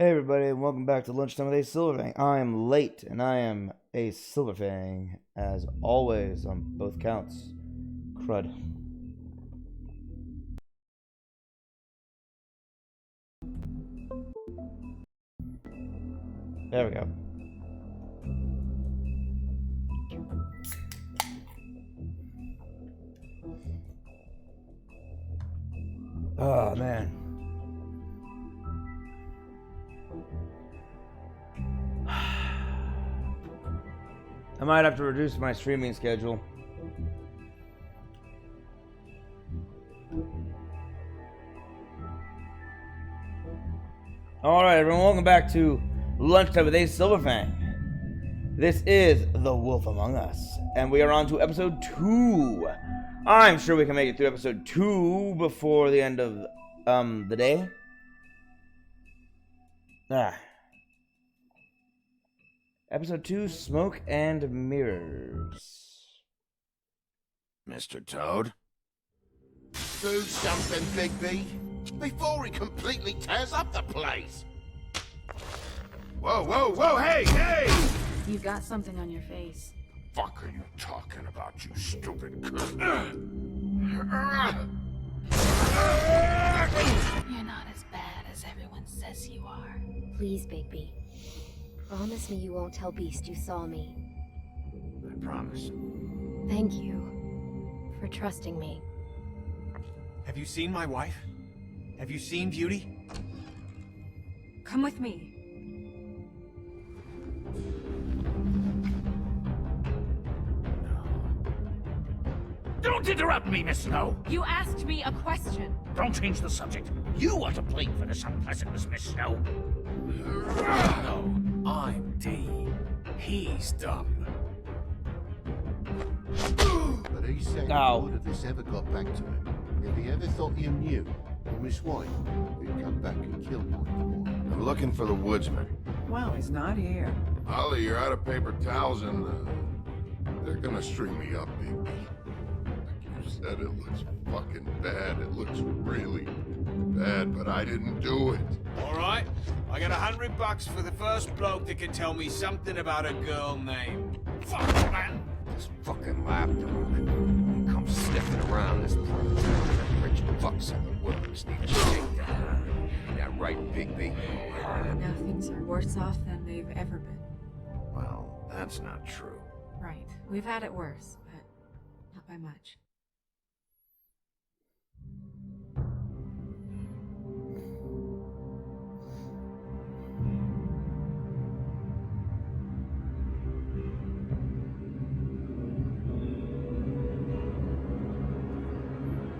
Hey everybody, and welcome back to Lunchtime with a Silverfang. I am late, and I am a Silverfang, as always, on both counts. Crud. There we go. Oh, man. I might have to reduce my streaming schedule. Alright, everyone, welcome back to Lunchtime with a Silverfang. This is The Wolf Among Us, and we are on to episode 2. I'm sure we can make it through episode 2 before the end of the day. Episode 2, Smoke and Mirrors. Mr. Toad? Do something, Bigby, before he completely tears up the place. Whoa, whoa, whoa, hey! You've got something on your face. Fuck are you talking about, you stupid cunt? You're not as bad as everyone says you are. Please, Bigby. Promise me you won't tell Beast you saw me. I promise. Thank you for trusting me. Have you seen my wife? Have you seen Beauty? Come with me. Don't interrupt me, Miss Snow! You asked me a question. Don't change the subject. You are to blame for this unpleasantness, Miss Snow. No, I'm D. He's dumb. But he said Ow. none of this ever got back to him. If he ever thought you knew, or Miss White, he'd come back and kill you anymore. I'm looking for the woodsman. Well, he's not here. Ollie, you're out of paper towels and they're gonna string me up, baby. Like you said, it looks fucking bad. It looks really bad, but I didn't do it. Alright, I got $100 for the first bloke that can tell me something about a girl named... Fuck, man! This fucking lapdog. Come sniffing around this part of town. That rich fucks and the workers need a shakedown. That right, Bigby? Now things are worse off than they've ever been. Well, that's not true. Right. We've had it worse, but not by much.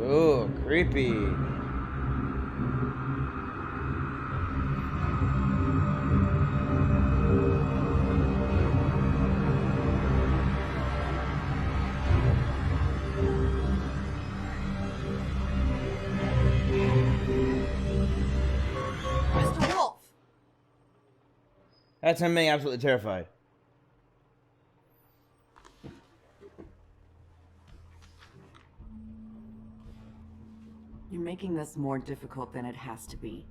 Ooh, creepy. Mr. Wolf! That's him being absolutely terrified. You're making this more difficult than it has to be.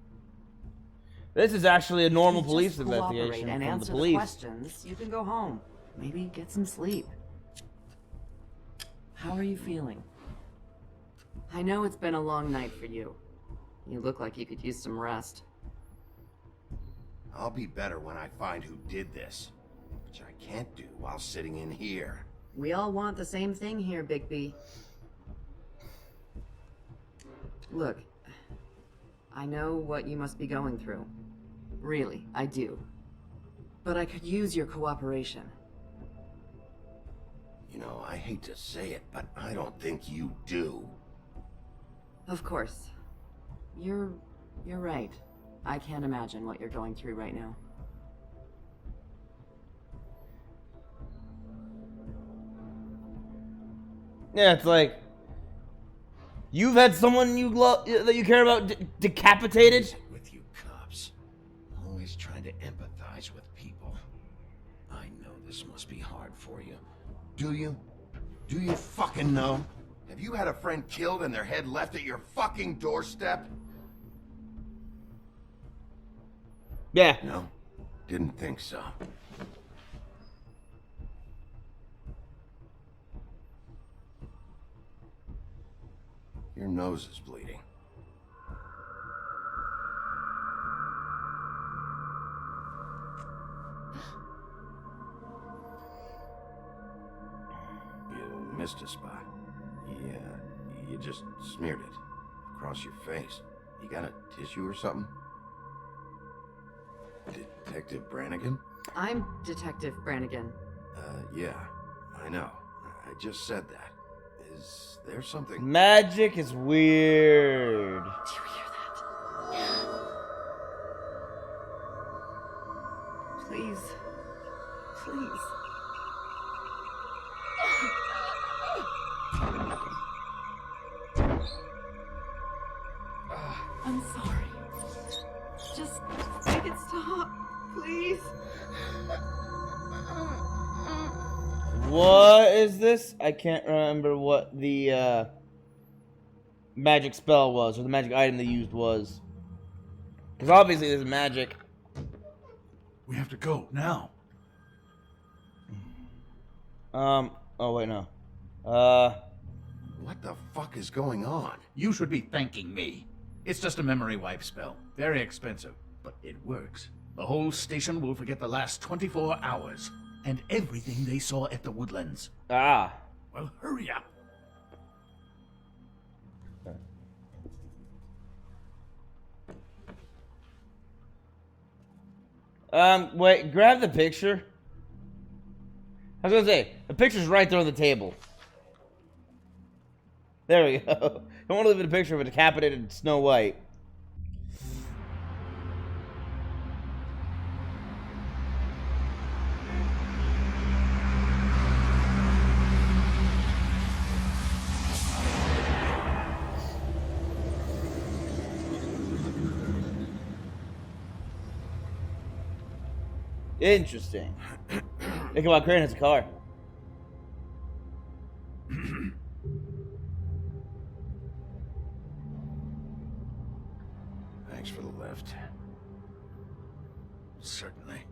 This is actually a normal Just police cooperate investigation and from answer the the police. questions. You can go home. Maybe get some sleep. How are you feeling? I know it's been a long night for you. You look like you could use some rest. I'll be better when I find who did this, which I can't do while sitting in here. We all want the same thing here, Bigby. Look, I know what you must be going through. Really, I do. But I could use your cooperation. You know, I hate to say it, but I don't think you do. Of course. You're right. I can't imagine what you're going through right now. Yeah, it's like you've had someone you love that you care about decapitated. With you cops, always trying to empathize with people. I know this must be hard for you. Do you? Do you fucking know? Have you had a friend killed and their head left at your fucking doorstep? Yeah. No, didn't think so. Your nose is bleeding. You missed a spot. You just smeared it across your face. You got a tissue or something? Detective Brannigan? I'm Detective Brannigan. Yeah, I know. I just said that. Is there something? Magic is weird. Do you hear that? Please. Please. I'm sorry. Just make it stop, please. What is this? I can't remember what the magic spell was, or the magic item they used was. Because obviously there's magic. We have to go now. Oh wait, no. What the fuck is going on? You should be thanking me. It's just a memory wipe spell. Very expensive, but it works. The whole station will forget the last 24 hours and everything they saw at the Woodlands. Ah. Well, hurry up. Wait, grab the picture. I was gonna say, the picture's right there on the table. There we go. I want to leave it a picture of a decapitated Snow White. Interesting. Ichabod Crane has a car. Thanks for the lift. Certainly.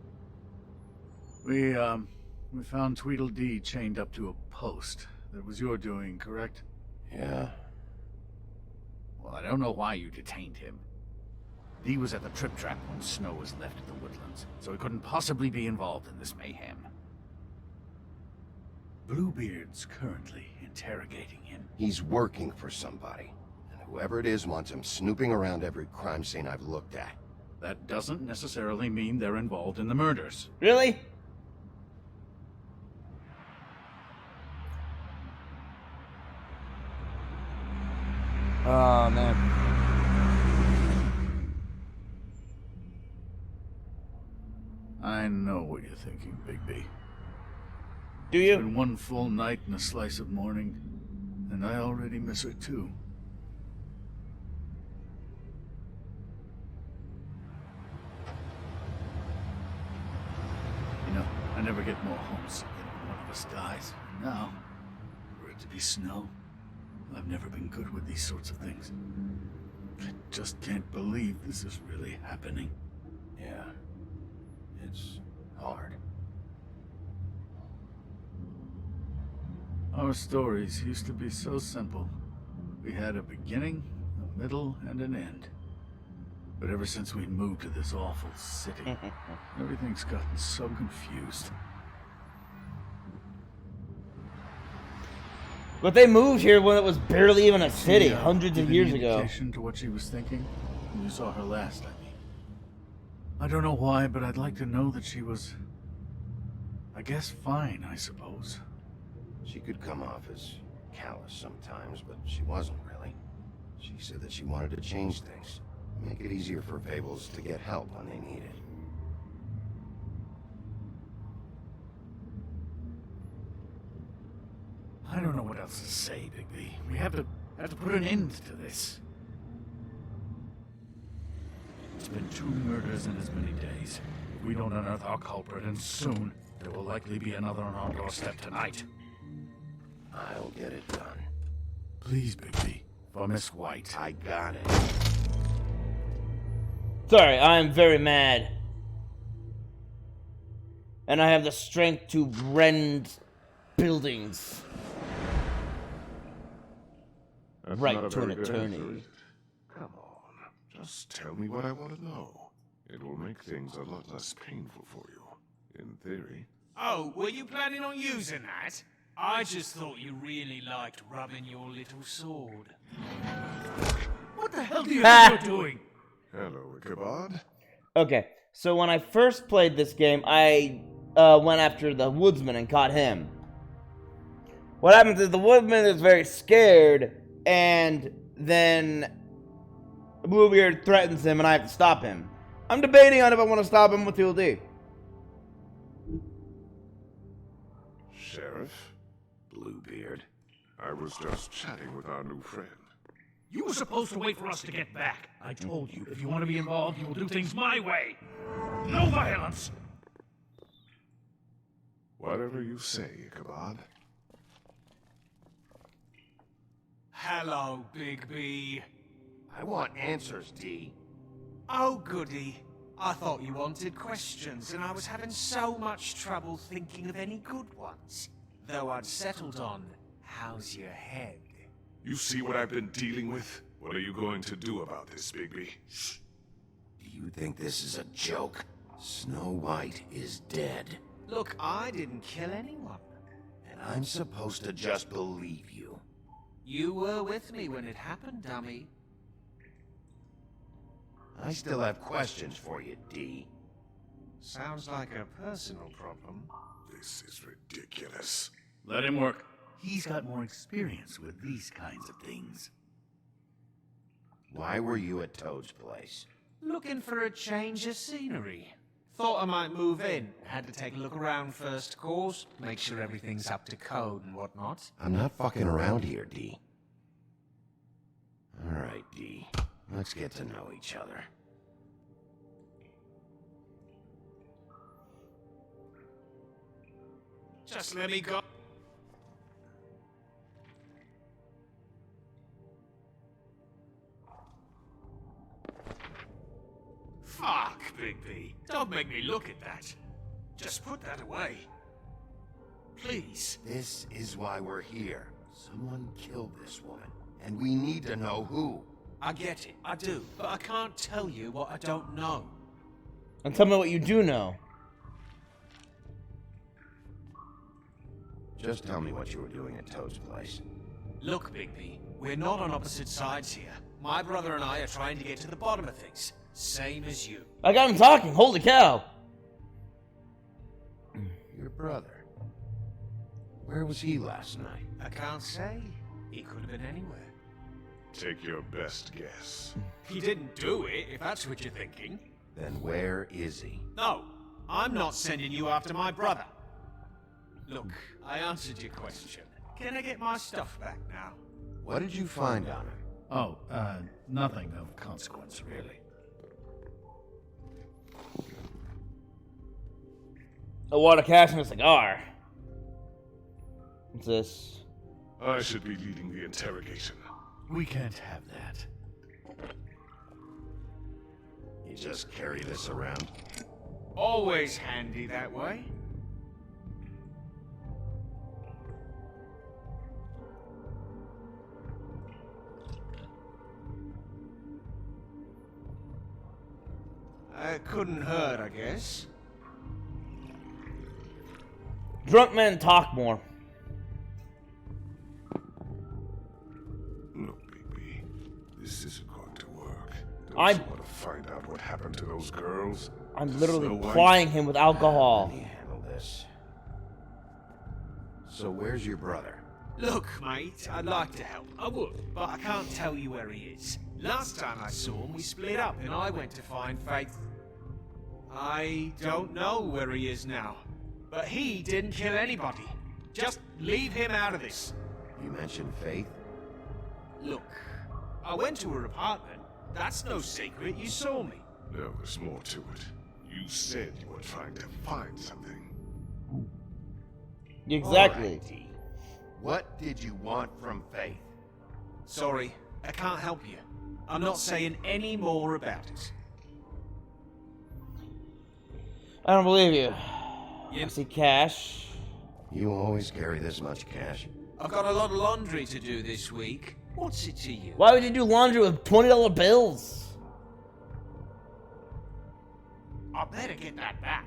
We found Tweedledee chained up to a post. That was your doing, correct? Yeah. Well, I don't know why you detained him. Dee was at the Trip Trap when Snow was left at the Woodlands, so he couldn't possibly be involved in this mayhem. Bluebeard's currently interrogating him. He's working for somebody. And whoever it is wants him snooping around every crime scene I've looked at. That doesn't necessarily mean they're involved in the murders. Really? Oh, man. I know what you're thinking, Bigby. Do It's you? been one full night and a slice of morning, and I already miss her too. You know, I never get more homesick than when one of us dies. And now, for it to be Snow, I've never been good with these sorts of things. I just can't believe this is really happening. Yeah. It's hard. Our stories used to be so simple. We had a beginning, a middle, and an end. But ever since we moved to this awful city, everything's gotten so confused. But they moved here when it was barely even a city, She, hundreds of give years any ago. indication to what she was thinking when you saw her last, I mean. I don't know why, but I'd like to know that she was, I guess, fine, I suppose. She could come off as callous sometimes, but she wasn't really. She said that she wanted to change things. Make it easier for Fables to get help when they need it. I don't know what else to say, Bigby. We have to put an end to this. It's been 2 murders in as many days. If we don't unearth our culprit, and soon, there will likely be another on our doorstep tonight. I'll get it done. Please, Bigby, for Miss White. I got it. Sorry, I'm very mad And I have the strength to rend buildings. That's Right not a to an very good attorney. answer, is it? Come on, just tell me what I want to know. It will make things a lot less painful for you, in theory. Oh, were you planning on using that? I just thought you really liked rubbing your little sword. What the hell do you think you're doing? Hello, Ichabod. Okay, so when I first played this game, I went after the woodsman and caught him. What happens is the woodsman is very scared, and then Bluebeard threatens him, and I have to stop him. I'm debating on if I want to stop him with TLD. Sheriff, Bluebeard. I was just chatting with our new friend. You were supposed to wait for us to get back. I told you, if you want to be involved, you will do things my way. No violence! Whatever you say, Ichabod. Hello, Bigby. I want answers, D. Oh, goody. I thought you wanted questions, and I was having so much trouble thinking of any good ones. Though I'd settled on, how's your head? You see what I've been dealing with? What are you going to do about this, Bigby? Do you think this is a joke? Snow White is dead. Look, I didn't kill anyone. And I'm supposed to just believe you. You were with me when it happened, dummy. I still have questions for you, D. Sounds like a personal problem. This is ridiculous. Let him work. He's got more experience with these kinds of things. Why were you at Toad's place? Looking for a change of scenery. Thought I might move in. Had to take a look around first, of course. Make sure everything's up to code and whatnot. I'm not fucking around here, D. Alright, D. Let's get to know each other. Just let me go. Fuck, Bigby. Don't make me look at that. Just put that away. Please. This is why we're here. Someone killed this woman, and we need to know who. I get it, I do, but I can't tell you what I don't know. And tell me what you do know. Just tell me what you were doing at Toad's place. Look, Bigby, we're not on opposite sides here. My brother and I are trying to get to the bottom of things. Same as you. I got him talking. Holy cow. Your brother. Where was he last night? I can't say. He could have been anywhere. Take your best guess. He didn't do it, if that's what you're thinking. Then where is he? No, I'm not sending you after my brother. Look, I answered your question. Can I get my stuff back now? What did you find on him? Oh, nothing of consequence, really. A water cask and a cigar. What's this? I should be leading the interrogation. We can't have that. You just carry this around? Always handy that way. It couldn't hurt, I guess. Drunk men talk more. Look, Bigby, this isn't going to work. Don't I'm- you want to find out what happened to those girls? I'm literally Snow White? plying him with alcohol. Let me handle this. So where's your brother? Look, mate, I'd like to help. I would, but I can't tell you where he is. Last time I saw him, we split up and I went to find Faith. I don't know where he is now. But he didn't kill anybody. Just leave him out of this. You mentioned Faith? Look, I went to her apartment. That's no secret, you saw me. No, there's more to it. You said you were trying to find something. Exactly. All right, D. What did you want from Faith? Sorry, I can't help you. I'm not saying any more about it. I don't believe you. I see cash. You always carry this much cash? I've got a lot of laundry to do this week. What's it to you? Why would you do laundry with $20 bills? I better get that back.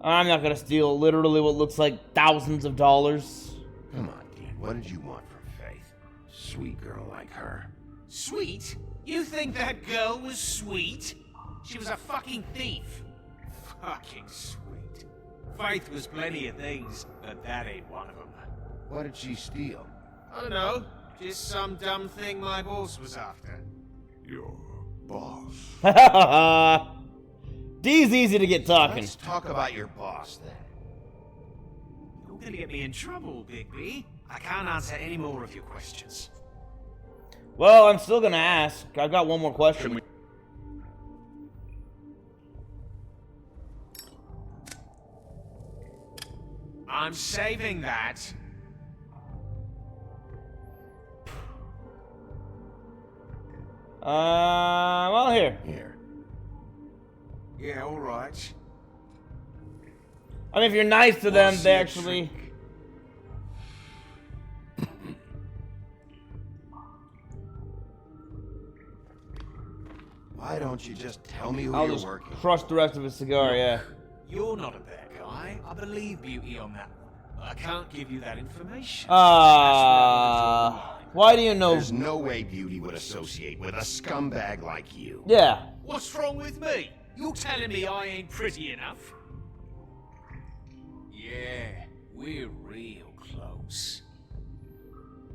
I'm not gonna steal literally what looks like thousands of dollars. Come on, Dean. What did you want from Faith? Sweet girl like her. Sweet? You think that girl was sweet? She was a fucking thief. Fucking sweet. Faith was plenty of things, but that ain't one of them. What did she steal? I don't know. Just some dumb thing my boss was after. Your boss. D's easy to get talking. Let's talk about your boss, then. You're gonna get me in trouble, Bigby. I can't answer any more of your questions. Well, I'm still gonna ask. I've got one more question. I'm saving that. Well, here. Here. Yeah, alright. I mean, if you're nice to them, What's they your actually... trick? Why don't you just tell me who I'll you're just working? crush the rest of his cigar, yeah. You're not a bad guy. I believe Beauty on that one. I can't give you that information. Why do you know... There's no way Beauty would associate with a scumbag like you. Yeah. What's wrong with me? You telling me I ain't pretty enough? Yeah, we're real close.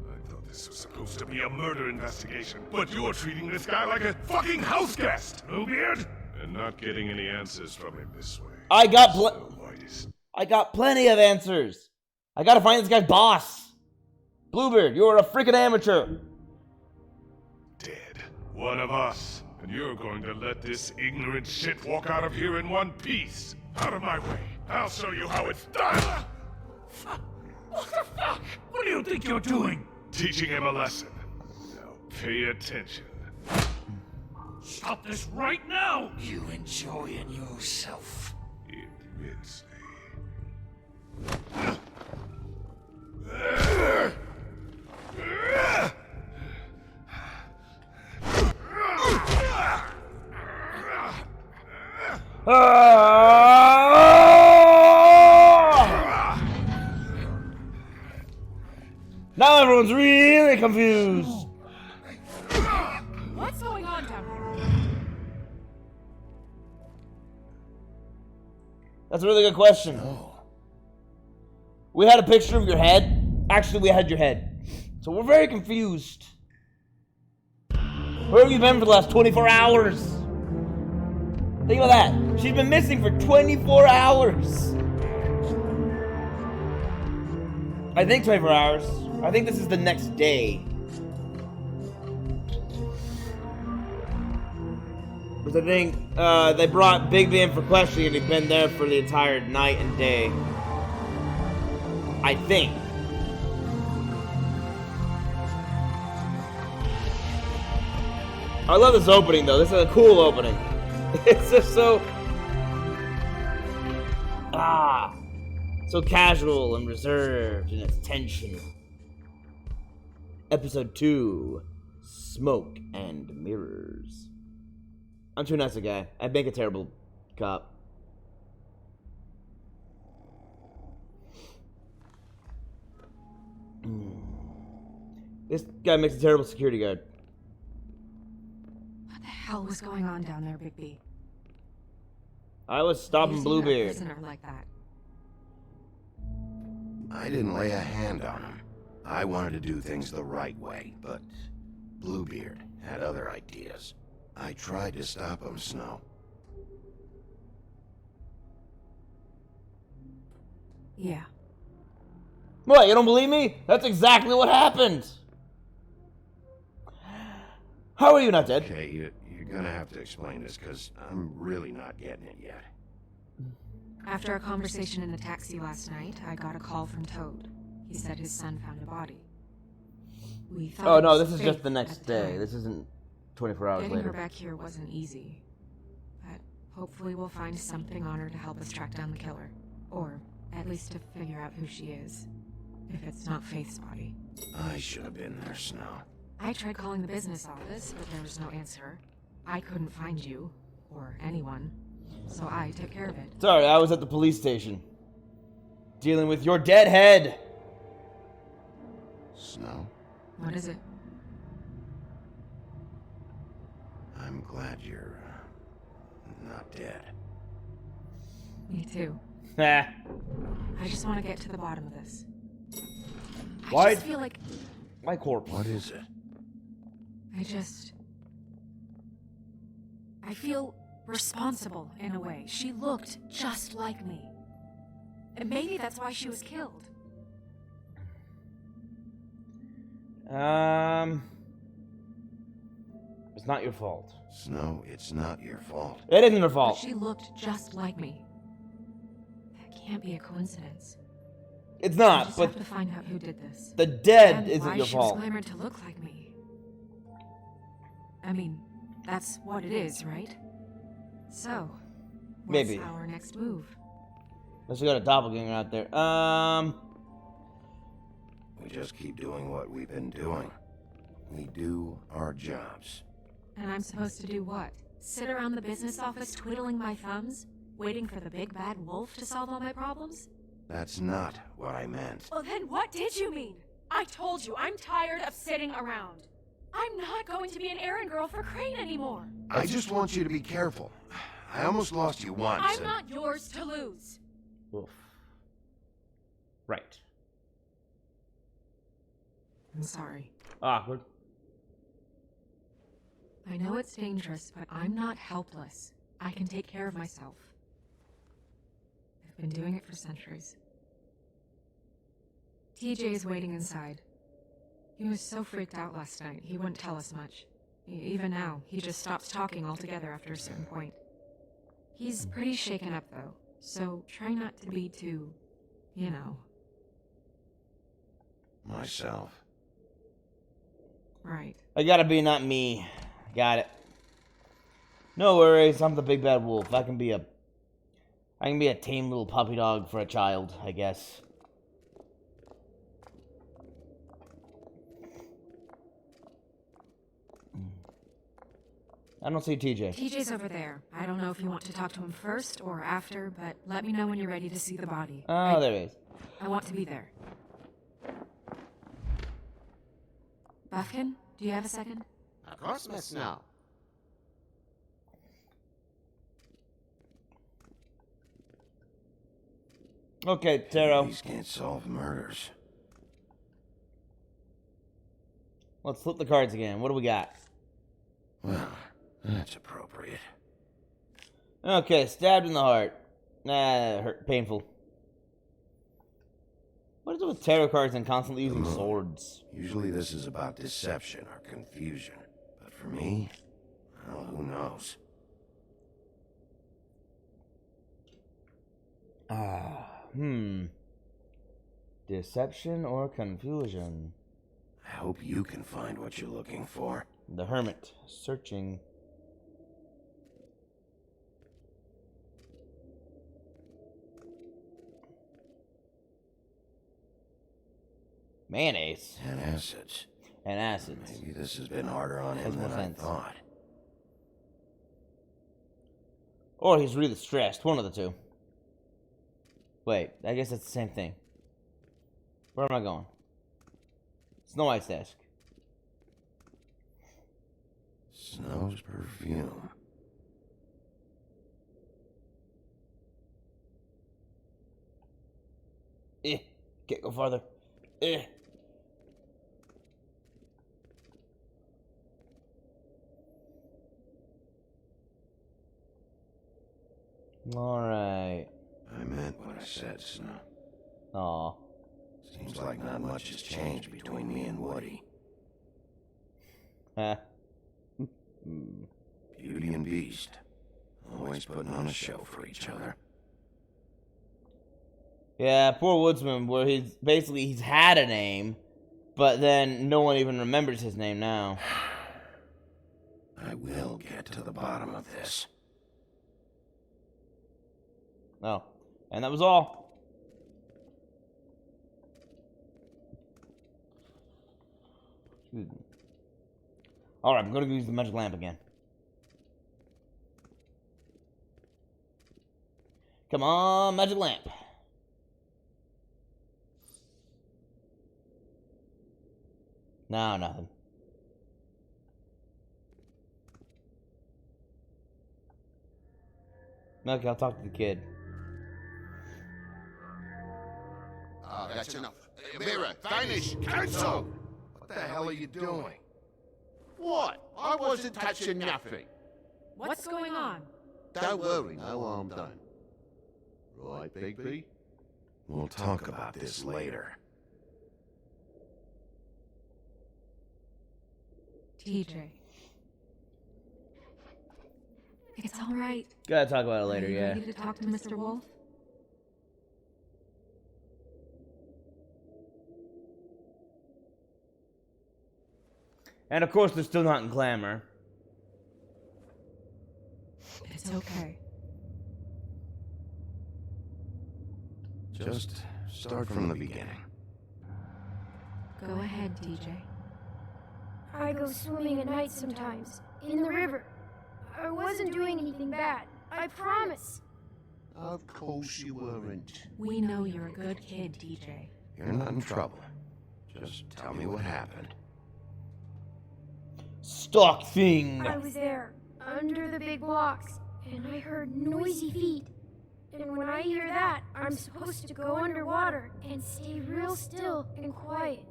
I thought this was supposed to be a murder investigation, but you're treating this guy like a fucking house guest, Bluebeard! And not getting any answers from him this way. I got I plenty of answers. I gotta find this guy's boss. Bluebeard, you're a freaking amateur. Dead. One of us. And you're going to let this ignorant shit walk out of here in one piece. Out of my way. I'll show you how it's done. What the fuck? What do you think you're doing? Teaching him a lesson. Now pay attention. Stop this right now! You enjoying yourself? Immensely. Now everyone's really confused. What's going on down here? That's a really good question. We had a picture of your head. Actually, we had your head. So we're very confused. Where have you been for the last 24 hours? Think about that. She's been missing for 24 hours. I think 24 hours. I think this is the next day. Because I think they brought Bigby in for questioning and he's been there for the entire night and day. I think. I love this opening though. This is a cool opening. It's just so... so casual and reserved in its tension. Episode 2, Smoke and Mirrors. I'm too nice a guy. I make a terrible cop. This guy makes a terrible security guard. What the hell was going on down there, Bigby? I was stopping Using a Bluebeard. prisoner like that. I didn't lay a hand on him. I wanted to do things the right way, but Bluebeard had other ideas. I tried to stop him, Snow. Yeah. What, you don't believe me? That's exactly what happened. How are you not dead? Okay, you're gonna have to explain this, because I'm really not getting it yet. After our conversation in the taxi last night, I got a call from Toad. He said his son found a body. We thought Oh it no, was this is just Faith the next at day. time. This isn't 24 hours Getting later. her back here wasn't easy. But hopefully we'll find something on her to help us track down the killer. Or at least to figure out who she is. If it's not Faith's body. I should have been there, Snow. I tried calling the business office, but there was no answer. I couldn't find you, or anyone, so I took care of it. Sorry, I was at the police station. Dealing with your dead head! Snow, What is it? I'm glad you're not dead. Me too. Ha. I just want to get to the bottom of this. Why? I just feel like... My corpse. What is it? I feel responsible in a way. She looked just like me. And maybe that's why she was killed. It's not your fault. Snow, it's not your fault. It isn't your But fault. she looked just like me. That can't be a coincidence. It's I not, just but have to find out who did this. the dead And isn't why your she was fault. clamored to look like me. I mean, that's what it is, right? So, what's Maybe. our next move? Unless we got a doppelganger out there. We just keep doing what we've been doing. We do our jobs. And I'm supposed to do what? Sit around the business office twiddling my thumbs? Waiting for the big bad wolf to solve all my problems? That's not what I meant. Well, then what did you mean? I told you, I'm tired of sitting around. I'm not going to be an errand girl for Crane anymore. I just want you to be careful. I almost lost you once. I'm and- not yours to lose. Oof. Right. I'm sorry. Awkward. I know it's dangerous, but I'm not helpless. I can take care of myself. I've been doing it for centuries. TJ is waiting inside. He was so freaked out last night, he wouldn't tell us much. Even now, he just stops talking altogether after a certain point. He's pretty shaken up, though, so try not to be too, you know. Myself. Right. I gotta be not me. Got it. No worries, I'm the big bad wolf. I can be a tame little puppy dog for a child, I guess. I don't see TJ. TJ's over there. I don't know if you want to talk to him first or after, but let me know when you're ready to see the body. Oh, there he is. I want to be there. Buffkin, do you have a second? Of course, Miss Snow. Okay, Taro. These can't solve murders. Let's flip the cards again. What do we got? Well, that's appropriate. Okay, stabbed in the heart. Nah, hurt, painful. What is it with tarot cards and constantly using swords? Usually this is about deception or confusion. But for me, well, who knows? Deception or confusion? I hope you can find what you're looking for. The Hermit, searching. Mayonnaise. And acids. And acids. Maybe this has been harder on him Makes more than I sense. thought. Or he's really stressed. One of the two. Wait, I guess that's the same thing. Where am I going? Snow White's desk. Snow's perfume. Can't go farther. Alright. I meant what I said, Snow. Aw. Seems like not much has changed between me and Woody. Huh. Beauty and Beast. Always putting on a show for each other. Yeah, poor Woodsman, where he's had a name, but then no one even remembers his name now. I will get to the bottom of this. Oh, and that was all. Alright, I'm gonna use the magic lamp again. Come on, magic lamp. No, nothing. Okay, I'll talk to the kid. That's enough. Mira, vanish! Cancel! What the hell are you doing? What? I wasn't touching nothing. What's going on? Don't worry, no harm done. Right, Bigby? We'll talk about this later. TJ. It's all right. Gotta talk about it later, Are you yeah. ready to talk to Mr. Wolf? And of course, they're still not in Glamour. It's okay. Just start from the beginning. Go ahead, TJ. I go swimming at night sometimes, in the river. I wasn't doing anything bad, I promise. Of course you weren't. We know you're a good kid, TJ. You're not in trouble. Just tell me what happened. Stock thing! I was there, under the big blocks, and I heard noisy feet. And when I hear that, I'm supposed to go underwater and stay real still and quiet.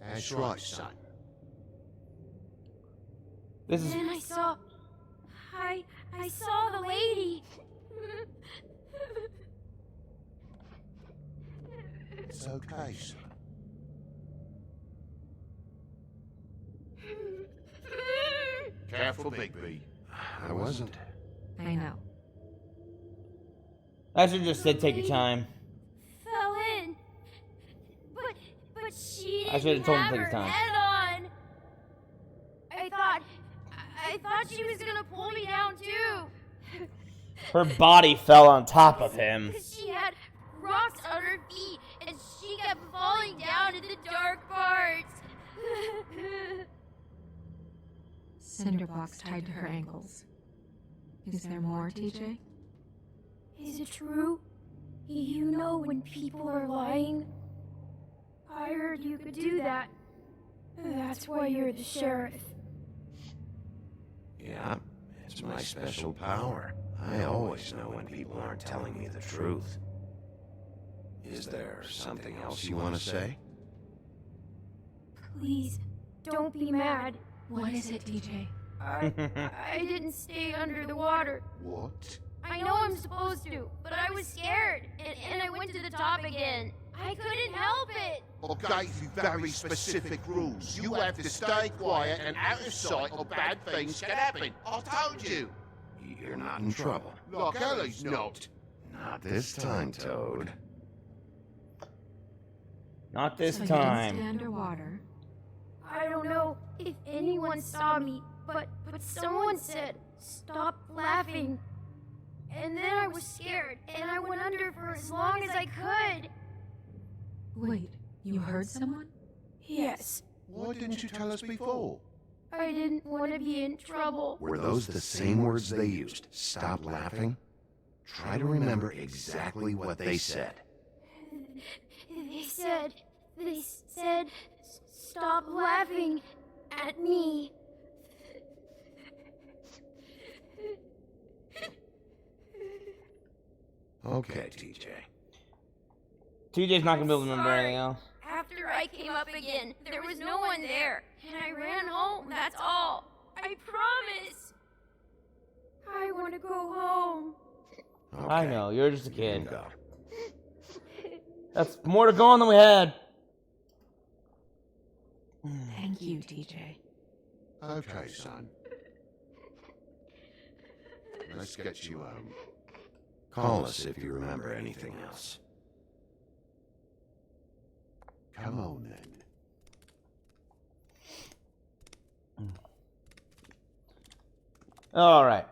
That's right, son. This is... Then I saw the lady. It's okay, son. Careful, Bigby. I wasn't. I know. I should just said take your time. Fell in. But she I didn't should've told him have to take her his time. head on. I thought she was gonna pull me down too. Her body fell on top of him. She had rocks on her feet, and she kept falling down in the dark parts. Cinder blocks tied to her ankles. Is there more, TJ? Is it true? You know when people are lying? I heard you could do that. That's why you're the sheriff. Yeah, it's my special power. I always know when people aren't telling me the truth. Is there something else you want to say? Please, don't be mad. What is it, TJ? I didn't stay under the water. What? I know I'm supposed to, but I was scared, and I went to the top again. I couldn't help it. I gave you very specific rules. You have to stay quiet and out of sight or bad things can happen. I told you. You're not in trouble. Look, Ellie's not. Not this time, Toad. Not this So you didn't time. stay underwater. I don't know if anyone saw me, but someone said, stop laughing. And then I was scared, and I went under for as long as I could. Wait, you heard someone? Yes, Why didn't you tell us before? I didn't want to be in trouble. Were those the same words they used? Stop laughing? Try to remember exactly what they said. They said, stop laughing at me. Okay, TJ. TJ's not gonna be able to remember Sorry. anything else. After I came up again, there was no one there, and I ran home, that's all. I promise. I want to go home. Okay. I know, you're just a You can kid. go. That's more to go on than we had. Thank you, TJ. Okay, son. Let's get you home. Call us if you remember anything else. Come on, then. Alright.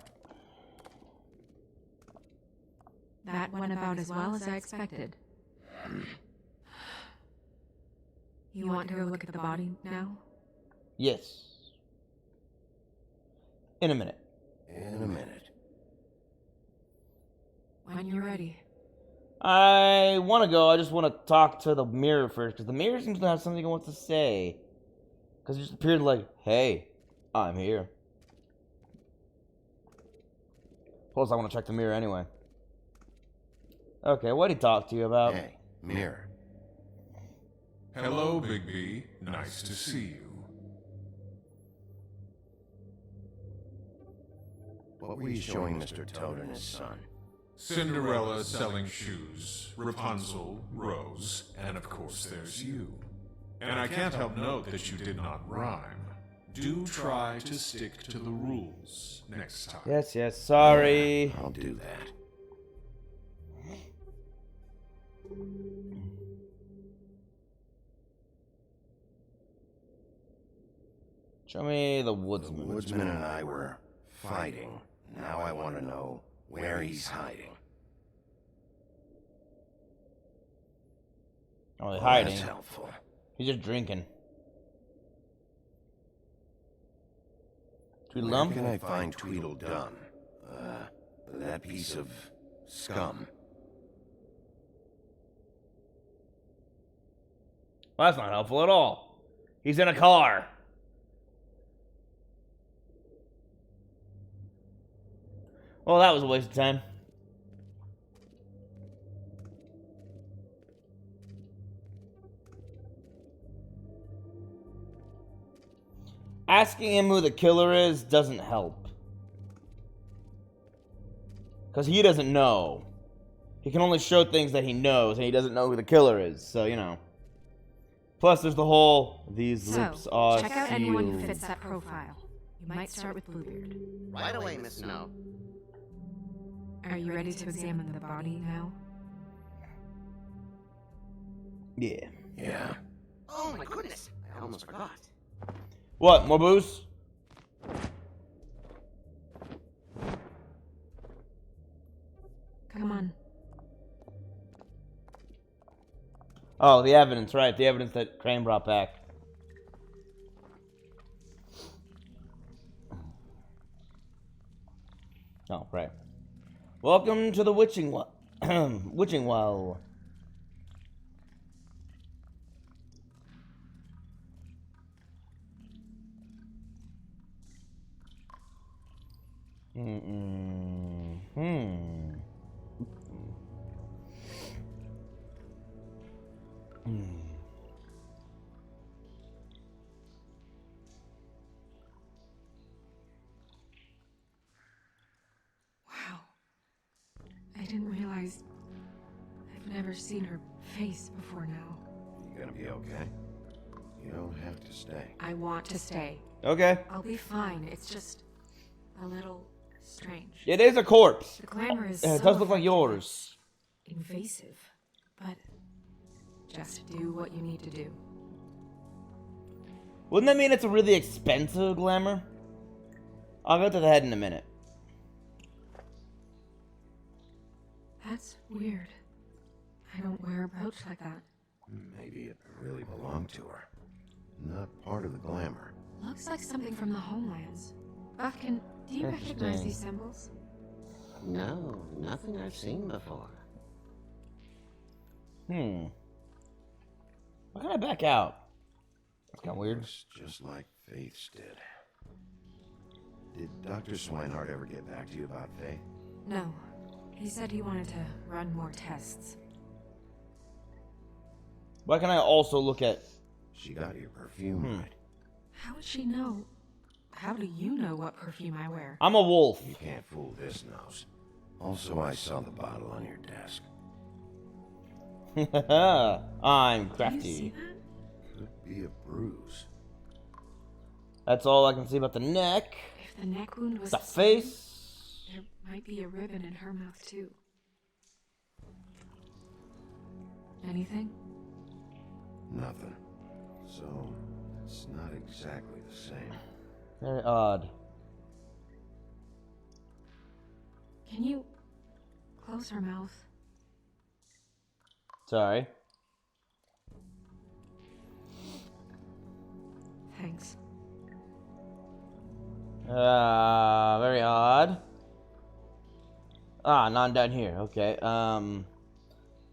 That went about as well as I expected. You want to go look at the body now? Yes. In a minute. In a minute. When you're ready. I want to go. I just want to talk to the mirror first, because the mirror seems to have something it wants to say. Because it just appeared like, hey, I'm here. Plus, I want to check the mirror anyway. Okay, what did he talk to you about? Hey, mirror. Hello, Bigby. Nice to see you. What were you showing Mr. Toad and his son? Cinderella selling shoes, Rapunzel, Rose, and of course there's you. And I can't help note that you did not rhyme. Do try to stick to the rules next time. Yes, sorry. I'll do that. Show me the woodsman. The woodsman and I were fighting. Now I want to know where he's hiding. Oh, he's hiding. That's helpful. He's just drinking. Where Tweedledum? can I find Tweedledum? That piece of scum. Well, that's not helpful at all. He's in a car. Well, that was a waste of time. Asking him who the killer is doesn't help. Because he doesn't know. He can only show things that he knows, and he doesn't know who the killer is, so, you know. Plus, there's the whole, these lips are check out sealed. anyone who fits that profile. You might start with Bluebeard. Right away, Miss Snow. Are you ready to examine the body now? Yeah. Yeah. Oh my goodness, I almost forgot. What, more booze? Come on. Oh, the evidence, right. The evidence that Crane brought back. Oh, right. Welcome to the Witching Well. Witching Well. Wow. I didn't realize I've never seen her face before now. You gonna be okay? You don't have to stay. I want to stay. Okay. I'll be fine. It's just a little strange. It is a corpse. The glamour is It so does look like yours. invasive, but just do what you need to do. Wouldn't that mean it's a really expensive glamour? I'll go to the head in a minute. That's weird. I don't wear a brooch like that. Maybe it really belonged to her. Not part of the glamour. Looks like something from the Homelands. Buffkin, do you recognize these symbols? No, nothing I've seen before. Why can I back out? That's kind of weird. Just like Faith's did. Did Dr. Swinehart ever get back to you about Faith? No. He said he wanted to run more tests. Why can I also look at... She got your perfume right. How would she know? How do you know what perfume I wear? I'm a wolf. You can't fool this nose. Also, I saw the bottle on your desk. I'm Do you see crafty. that? Could be a bruise. That's all I can see about the neck. If the neck wound was The same, face. there might be a ribbon in her mouth too. Anything? Nothing. So, it's not exactly the same. Very odd. Can you close her mouth. Sorry. Thanks. Very odd. Ah, not down here. Okay.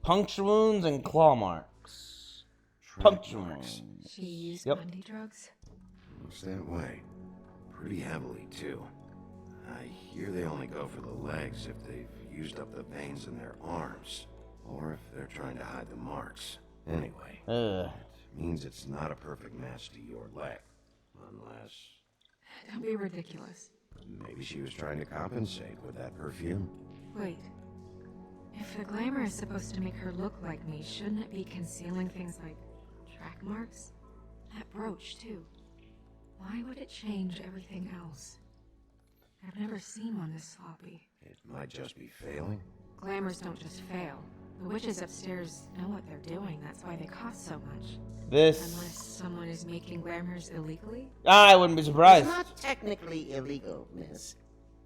Puncture wounds and claw marks. Puncture wounds. She used Yep. Bundy drugs? Looks that way. Pretty heavily, too. I hear they only go for the legs if they've used up the veins in their arms, or if they're trying to hide the marks. Anyway, it means it's not a perfect match to your leg. Unless... Don't be ridiculous. maybe she was trying to compensate with that perfume. Wait. If the glamour is supposed to make her look like me, shouldn't it be concealing things like track marks? That brooch, too. Why would it change everything else? I've never seen one this sloppy. It might just be failing. Glamours don't just fail. The witches upstairs know what they're doing. That's why they cost so much. This... Unless someone is making glamours illegally? I wouldn't be surprised. It's not technically illegal, miss.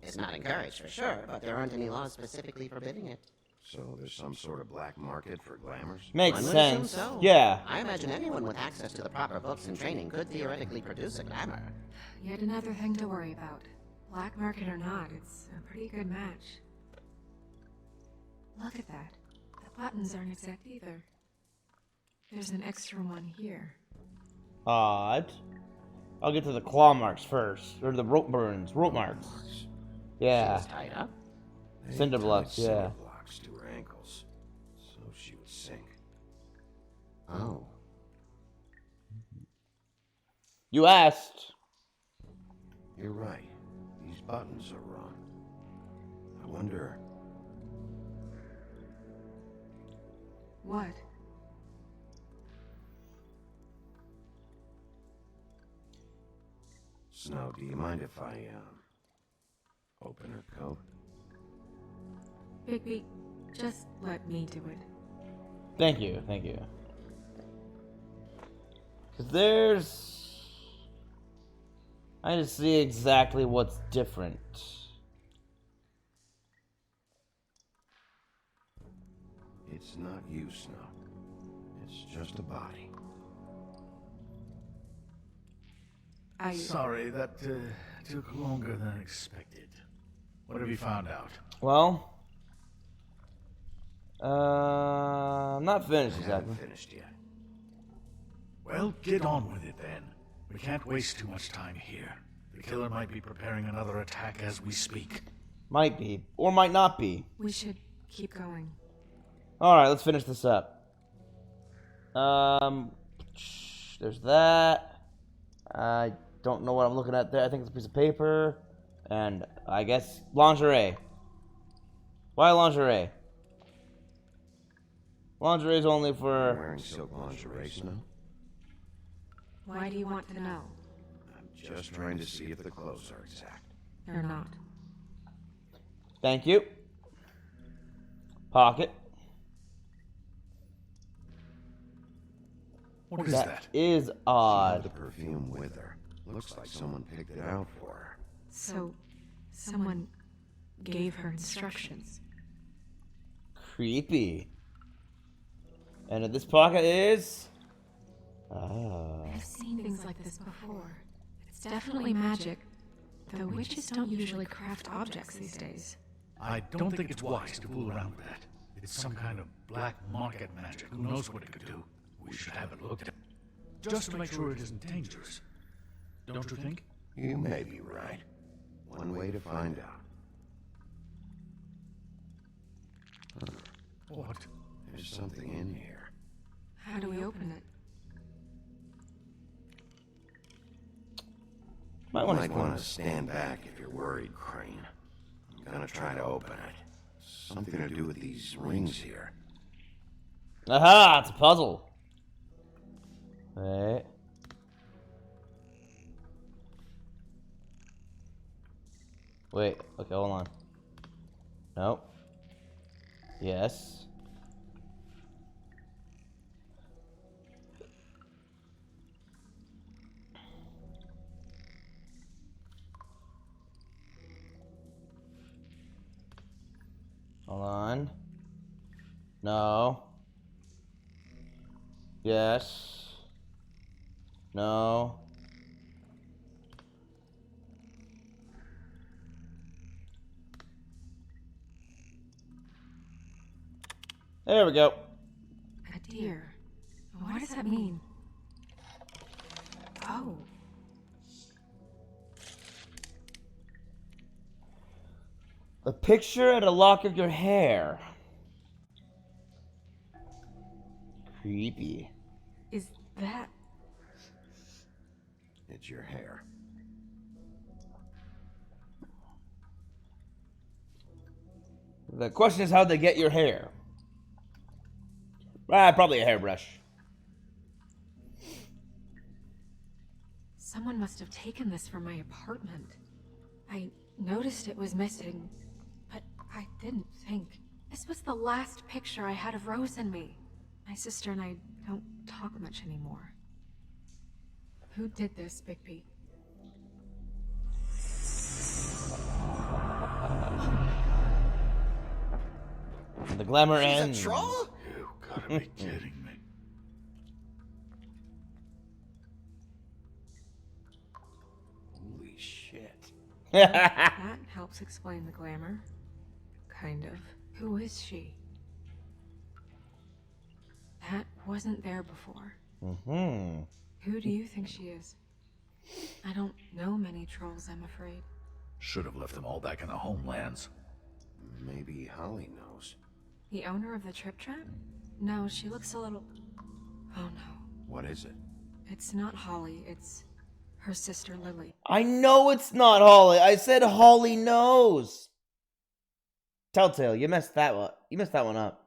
It's not encouraged for sure, but there aren't any laws specifically forbidding it. So there's some sort of black market for glamours? Makes One would sense. assume so. Yeah. I imagine anyone with access to the proper books and training could theoretically produce a glamour. Yet another thing to worry about. Black market or not, it's a pretty good match. Look at that. The buttons aren't exact either. There's an extra one here. Odd. I'll get to the claw marks first. Or the rope burns. Rope marks. Yeah. She's tied up. Cinder blocks, yeah. Cinder blocks to her ankles, so she would sink. Oh. You asked. You're right. These buttons are wrong. I wonder... What? Snow, do you mind if I, open her coat? Bigby, just let me do it. Thank you, thank you. Cause there's... I just see exactly what's different. It's not you, Snow. It's just a body. Sorry, that took longer than expected. What have you found out? Well... I'm not finished exactly. Finished yet. Well, get on with it then. We can't waste too much time here. The killer might be preparing another attack as we speak. Might be, or might not be. We should keep going. Alright, let's finish this up. There's that. I don't know what I'm looking at there. I think it's a piece of paper. And I guess lingerie. Why lingerie? Lingerie is only for... Wearing silk lingerie, Snow? Why do you want to know? I'm just trying to see if the clothes are exact. They're not. Thank you. Pocket. What is that? That is She had odd. the perfume with her. Looks like someone picked it out for her. So, someone gave her instructions. Creepy. And in this pocket is... Ah. I've seen things like this before. It's definitely magic, though witches don't usually craft objects these days. I don't think it's wise to fool around with that. It's some kind of black market magic. Who knows what it could do? We should have it looked at. Just to make sure it isn't dangerous. Don't you think? You may be right. One way to find out. What? There's something in here. How do we open it? Might You want might to want to stand back if you're worried, Crane. I'm gonna try to open it. Something to do with these rings here. Aha! It's a puzzle. Right. Wait. Okay, hold on. No. Yes. Hold on. on. No. Yes. No. There we go. A deer. What does that mean? Oh. A picture and a lock of your hair. Creepy. Is that... It's your hair. The question is, how'd they get your hair? Probably a hairbrush. Someone must have taken this from my apartment. I noticed it was missing, but I didn't think. This was the last picture I had of Rose and me. My sister and I don't talk much anymore. Who did this, Bigby? The glamour She's ends. a troll? You gotta be kidding me. Holy shit. That helps explain the glamour. Kind of. Who is she? That wasn't there before. Mm-hmm. Who do you think she is? I don't know many trolls, I'm afraid. Should have left them all back in the homelands. Maybe Holly knows. The owner of the Trip Trap? No, she looks a little... Oh no. What is it? It's not Holly, it's her sister Lily. I know it's not Holly. I said Holly knows. Telltale, you messed that one. You messed that one up.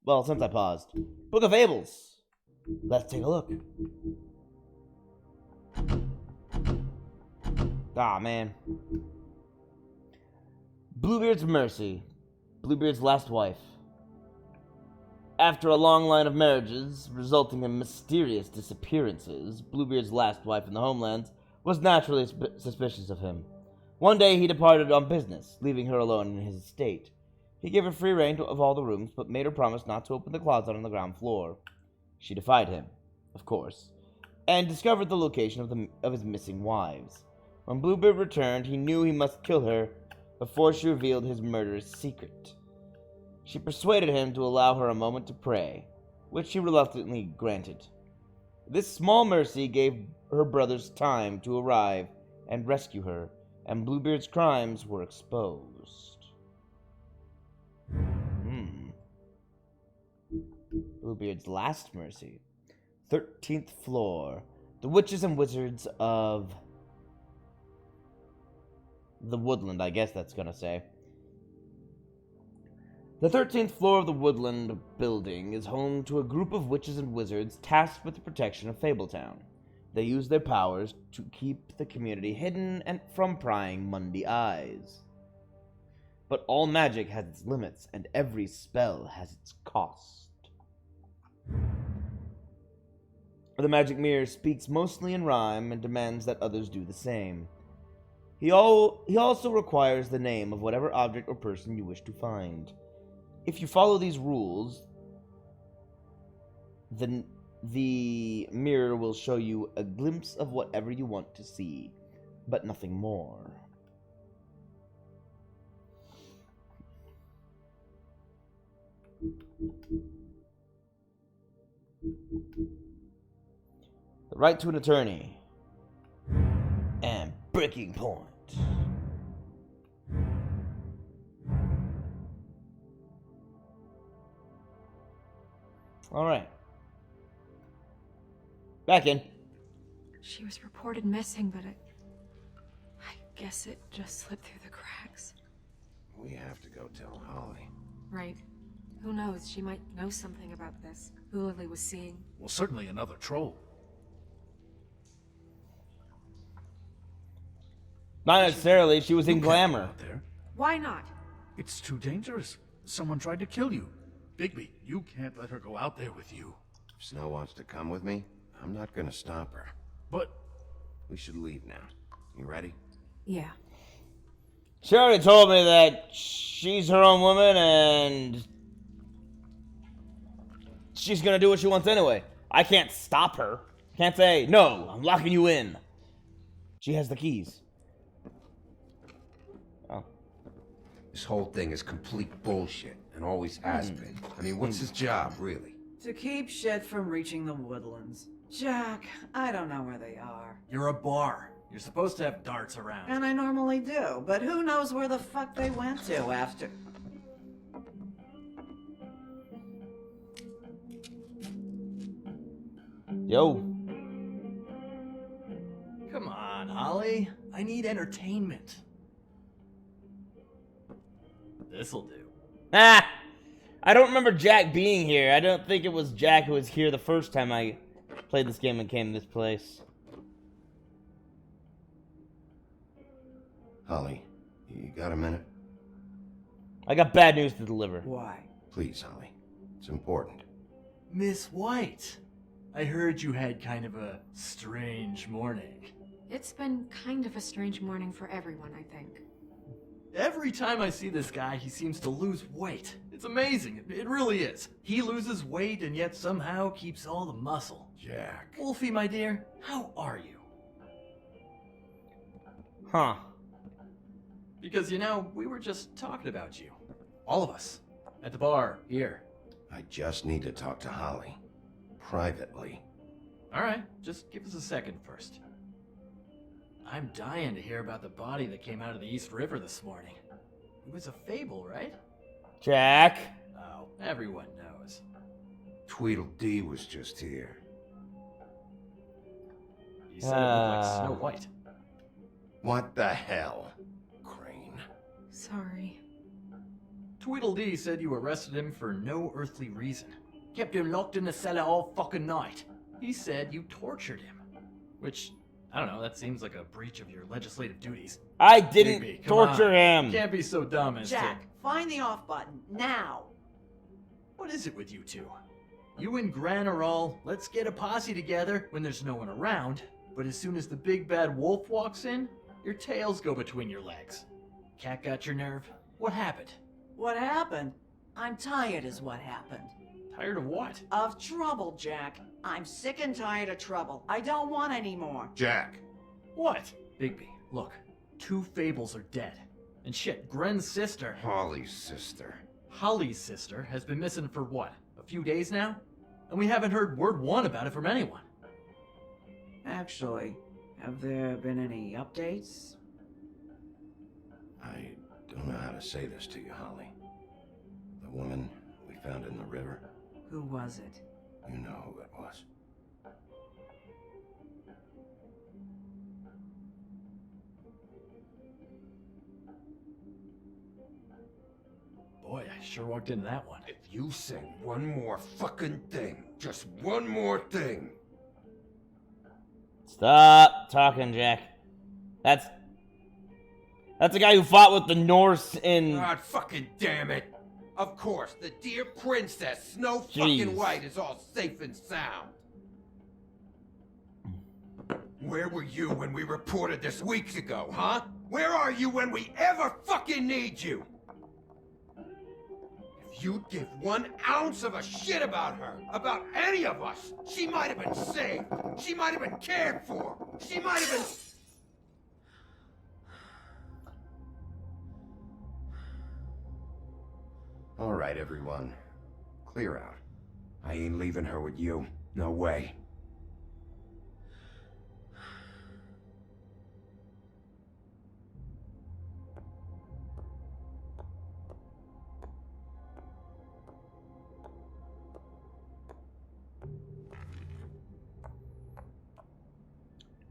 Well, since I paused. Book of Fables. Let's take a look. Ah, man. Bluebeard's Mercy. Bluebeard's last wife. After a long line of marriages, resulting in mysterious disappearances, Bluebeard's last wife in the homelands was naturally suspicious of him. One day he departed on business, leaving her alone in his estate. He gave her free rein of all the rooms, but made her promise not to open the closet on the ground floor. She defied him, of course, and discovered the location of his missing wives. When Bluebeard returned, he knew he must kill her before she revealed his murderous secret. She persuaded him to allow her a moment to pray, which he reluctantly granted. This small mercy gave her brothers time to arrive and rescue her, and Bluebeard's crimes were exposed. Bluebeard's last mercy. 13th floor. The witches and wizards of the Woodland, I guess that's gonna say. The 13th floor of the Woodland building is home to a group of witches and wizards tasked with the protection of Fabletown. They use their powers to keep the community hidden and from prying Mundy eyes. But all magic has its limits, and every spell has its cost. The magic mirror speaks mostly in rhyme and demands that others do the same. He also requires the name of whatever object or person you wish to find. If you follow these rules, then the mirror will show you a glimpse of whatever you want to see, but nothing more. The right to an attorney. And breaking point. Alright. Back in. She was reported missing, but I guess it just slipped through the cracks. We have to go tell Holly. Right. Who knows, she might know something about this. Who Lily was seeing. Well, certainly another troll. Not necessarily, she was in You can't glamour. go out there. Why not? It's too dangerous. Someone tried to kill you. Bigby, you can't let her go out there with you. If Snow wants to come with me, I'm not gonna stop her. But we should leave now. You ready? Yeah. She already told me that she's her own woman and she's gonna do what she wants anyway. I can't stop her. Can't say, no, I'm locking you in. She has the keys. Oh. This whole thing is complete bullshit, and always has been. I mean, what's his job, really? To keep shit from reaching the woodlands. Jack, I don't know where they are. You're a bar. You're supposed to have darts around. And I normally do, but who knows where the fuck they went to after... Yo. Come on, Holly. I need entertainment. This'll do. Ah! I don't remember Jack being here. I don't think it was Jack who was here the first time I played this game and came to this place. Holly, you got a minute? I got bad news to deliver. Why? Please, Holly. It's important. Miss White, I heard you had kind of a strange morning. It's been kind of a strange morning for everyone, I think. Every time I see this guy, he seems to lose weight. It's amazing. It really is. He loses weight and yet somehow keeps all the muscle. Jack. Wolfie, my dear, how are you? Huh. Because, you know, we were just talking about you. All of us. At the bar, here. I just need to talk to Holly. Privately. Alright, just give us a second first. I'm dying to hear about the body that came out of the East River this morning. It was a fable, right? Jack. Oh, everyone knows. Tweedledee was just here. You said it looked like Snow White. What the hell? Crane. Sorry. Tweedledee said you arrested him for no earthly reason. Kept him locked in the cellar all fucking night. He said you tortured him. Which, I don't know, that seems like a breach of your legislative duties. I didn't Bigby, come torture on. him. You can't be so dumb as Jack, find the off button, now! What is it with you two? You and Gran are all, let's get a posse together when there's no one around, but as soon as the big bad wolf walks in, your tails go between your legs. Cat got your nerve? What happened? What happened? I'm tired is what happened. Tired of what? Of trouble, Jack. I'm sick and tired of trouble. I don't want any more. Jack. What? Bigby, look. 2 fables are dead. And shit, Gren's sister... Holly's sister. Holly's sister has been missing for what? A few days now? And we haven't heard word one about it from anyone. Actually, have there been any updates? I don't know how to say this to you, Holly. The woman we found in the river. Who was it? You know who it was. Boy, I sure walked into that one. If you say one more fucking thing, just one more thing. Stop talking, Jack. That's the guy who fought with the Norse in... God fucking damn it. Of course, the dear princess, Snow Jeez. fucking White, is all safe and sound. Where were you when we reported this weeks ago, huh? Where are you when we ever fucking need you? If you'd give 1 ounce of a shit about her, about any of us, she might have been saved. She might have been cared for. She might have been... All right, everyone. Clear out. I ain't leaving her with you. No way.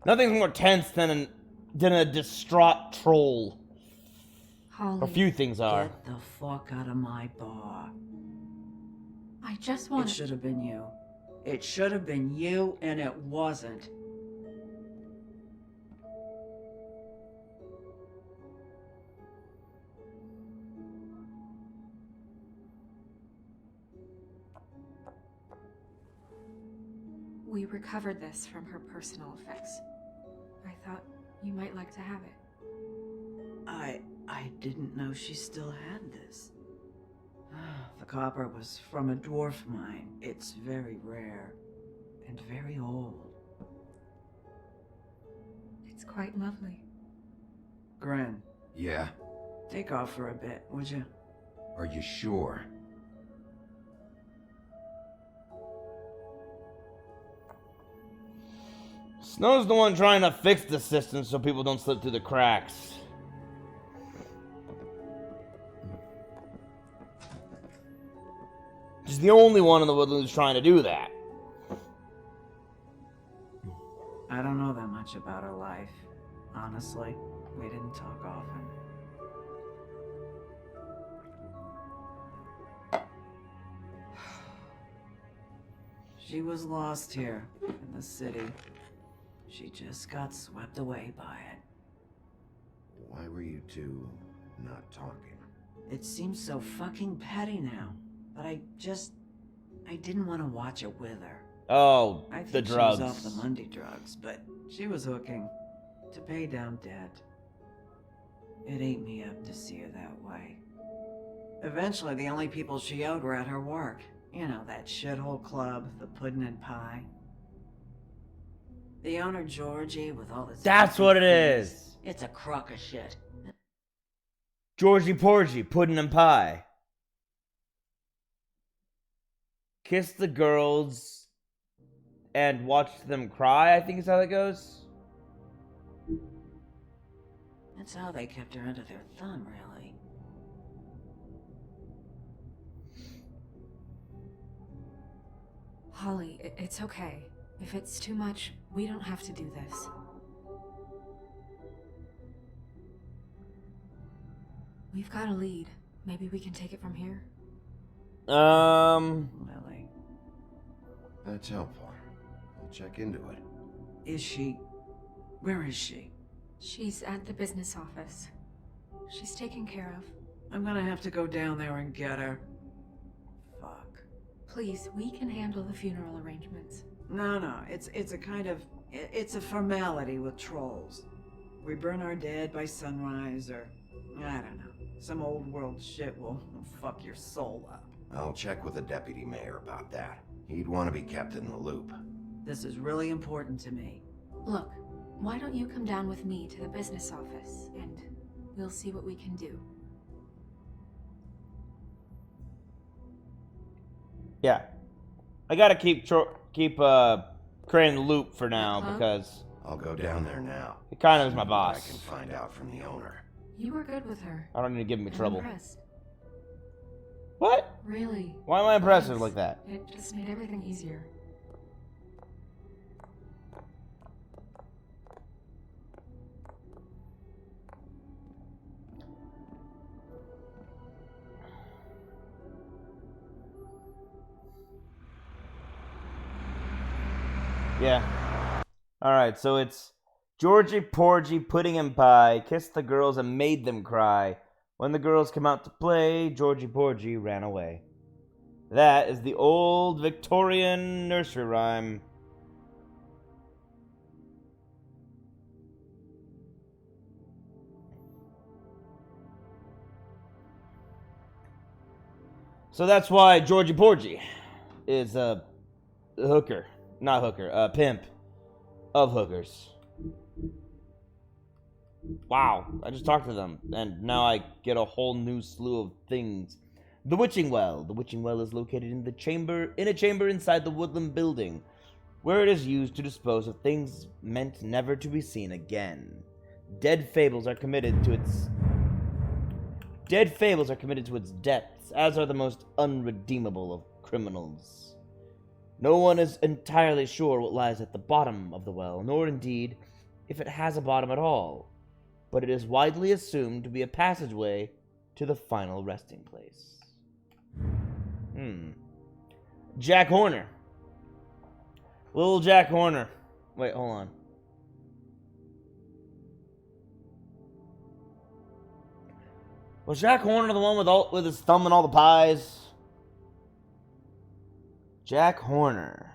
Nothing's more tense than a distraught troll. Holly, A few things are. Get the fuck out of my bar. I just It want should have been you. It should have been you, and it wasn't. We recovered this from her personal effects. I thought you might like to have it. I didn't know she still had this. The copper was from a dwarf mine. It's very rare and very old. It's quite lovely. Gren, Yeah? take off for a bit, would you? Are you sure? Snow's the one trying to fix the system so people don't slip through the cracks. She's the only one in the woodlands who's trying to do that. I don't know that much about her life. Honestly, we didn't talk often. She was lost here in the city. She just got swept away by it. Why were you two not talking? It seems so fucking petty now, but I didn't want to watch it with her. Oh, I the think drugs. she was off the Monday drugs, but she was hooking to pay down debt. It ate me up to see her that way. Eventually, the only people she owed were at her work. You know, that shithole club, the Puddin' and Pie. The owner, Georgie, with all his... That's what it fees. is. It's a crock of shit. Georgie Porgy, pudding and pie. Kiss the girls and watch them cry, I think is how that goes. That's how they kept her under their thumb, really. Holly, it's okay. If it's too much, we don't have to do this. We've got a lead. Maybe we can take it from here? Lily. That's helpful. I'll check into it. Is she... Where is she? She's at the business office. She's taken care of. I'm gonna have to go down there and get her. Fuck. Please, we can handle the funeral arrangements. No, it's a kind of... It's a formality with trolls. We burn our dead by sunrise, or... I don't know. Some old world shit will fuck your soul up. I'll check with the deputy mayor about that. He'd want to be kept in the loop. This is really important to me. Look, why don't you come down with me to the business office, and we'll see what we can do. Yeah. I gotta keep Crane in the loop for now, because... I'll go down there now. He kind of is my See what boss. I can find out from the owner. You were good with her. I don't need to give me I'm trouble. impressed. What? Really? Why am I impressive Thanks. like that? It just made everything easier. Yeah. Alright, so it's Georgie Porgy, pudding and pie, kissed the girls and made them cry. When the girls came out to play, Georgie Porgy ran away. That is the old Victorian nursery rhyme. So that's why Georgie Porgy is a hooker. Not hooker, a pimp of hookers. Wow, I just talked to them, and now I get a whole new slew of things. The Witching Well. The Witching Well is located in a chamber inside the Woodland building, where it is used to dispose of things meant never to be seen again. Dead fables are committed to its depths, as are the most unredeemable of criminals. No one is entirely sure what lies at the bottom of the well, nor indeed if it has a bottom at all, but it is widely assumed to be a passageway to the final resting place. Jack Horner. Little Jack Horner. Wait, hold on. Was Jack Horner the one with his thumb in all the pies? Jack Horner.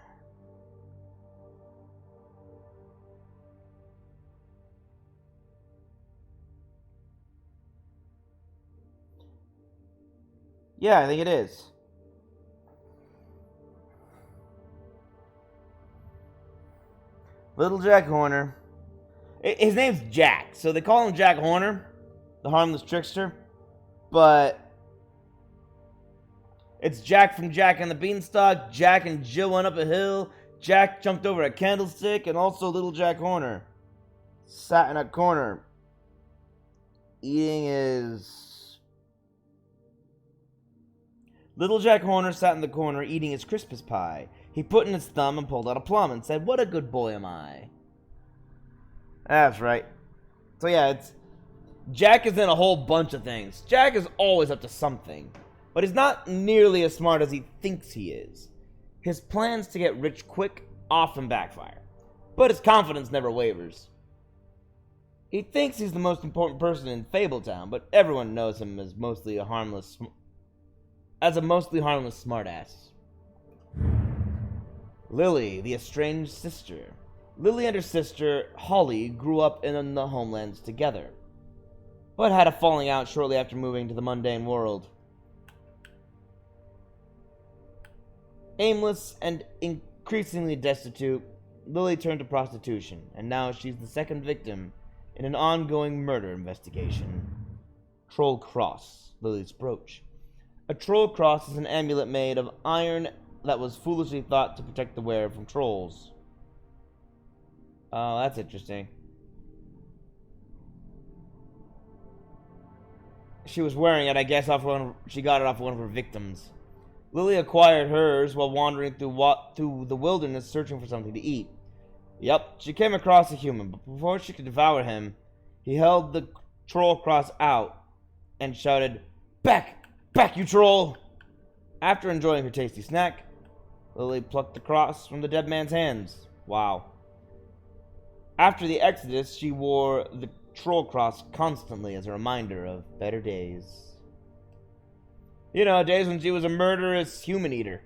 Yeah, I think it is. Little Jack Horner. His name's Jack, so they call him Jack Horner, the harmless trickster. But it's Jack from Jack and the Beanstalk. Jack and Jill went up a hill. Jack jumped over a candlestick, and also Little Jack Horner sat in a corner eating his... Little Jack Horner sat in the corner eating his Christmas pie. He put in his thumb and pulled out a plum and said, "What a good boy am I." That's right. So yeah, it's... Jack is in a whole bunch of things. Jack is always up to something. But he's not nearly as smart as he thinks he is. His plans to get rich quick often backfire. But his confidence never wavers. He thinks he's the most important person in Fabletown, but everyone knows him as mostly a harmless smartass. Lily, the estranged sister. Lily and her sister, Holly, grew up in the homelands together, but had a falling out shortly after moving to the mundane world. Aimless and increasingly destitute, Lily turned to prostitution, and now she's the second victim in an ongoing murder investigation. Troll Cross, Lily's brooch. A troll cross is an amulet made of iron that was foolishly thought to protect the wearer from trolls. Oh, that's interesting. She was wearing it, I guess, she got it off one of her victims. Lily acquired hers while wandering through the wilderness searching for something to eat. Yep, she came across a human, but before she could devour him, he held the troll cross out and shouted, "Back! Back, you troll!" After enjoying her tasty snack, Lily plucked the cross from the dead man's hands. Wow. After the Exodus, she wore the troll cross constantly as a reminder of better days. You know, days when she was a murderous human eater.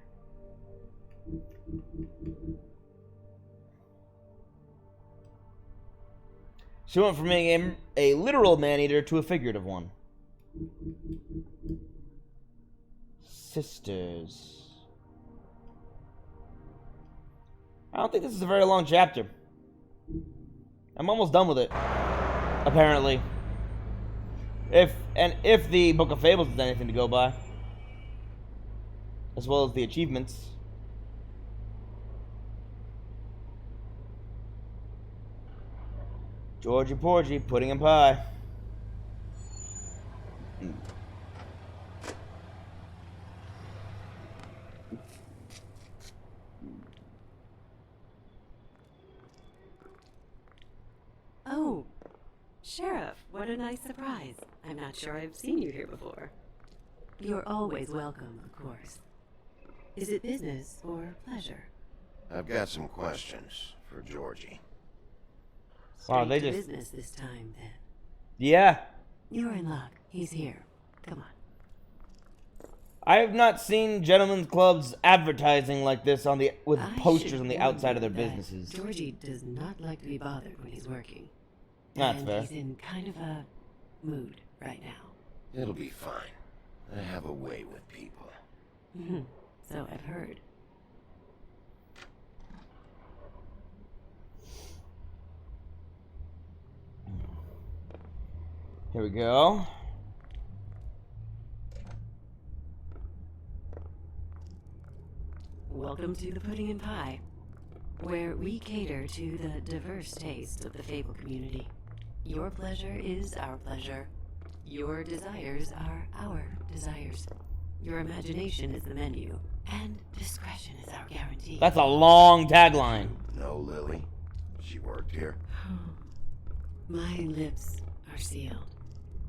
She went from being a literal man-eater to a figurative one. Sisters. I don't think this is a very long chapter. I'm almost done with it, apparently. If the Book of Fables is anything to go by, as well as the achievements. Georgie Porgy, pudding and pie. Oh, Sheriff, what a nice surprise. I'm not sure I've seen you here before. You're always welcome, of course. Is it business or pleasure? I've got some questions for Georgie. Wow, they Straight to just... business this time, then. Yeah. You're in luck. He's here. Come on. I have not seen gentlemen's clubs advertising like this with I posters should on the warn outside of you their that businesses. Georgie does not like to be bothered when he's working. That's and fair. he's in kind of a mood right now. It'll be fine. I have a way with people. So I've heard. Here we go. Welcome to the Pudding and Pie, where we cater to the diverse taste of the Fable community. Your pleasure is our pleasure. Your desires are our desires. Your imagination is the menu, and discretion is our guarantee. That's a long tagline. No, Lily. She worked here. My lips are sealed.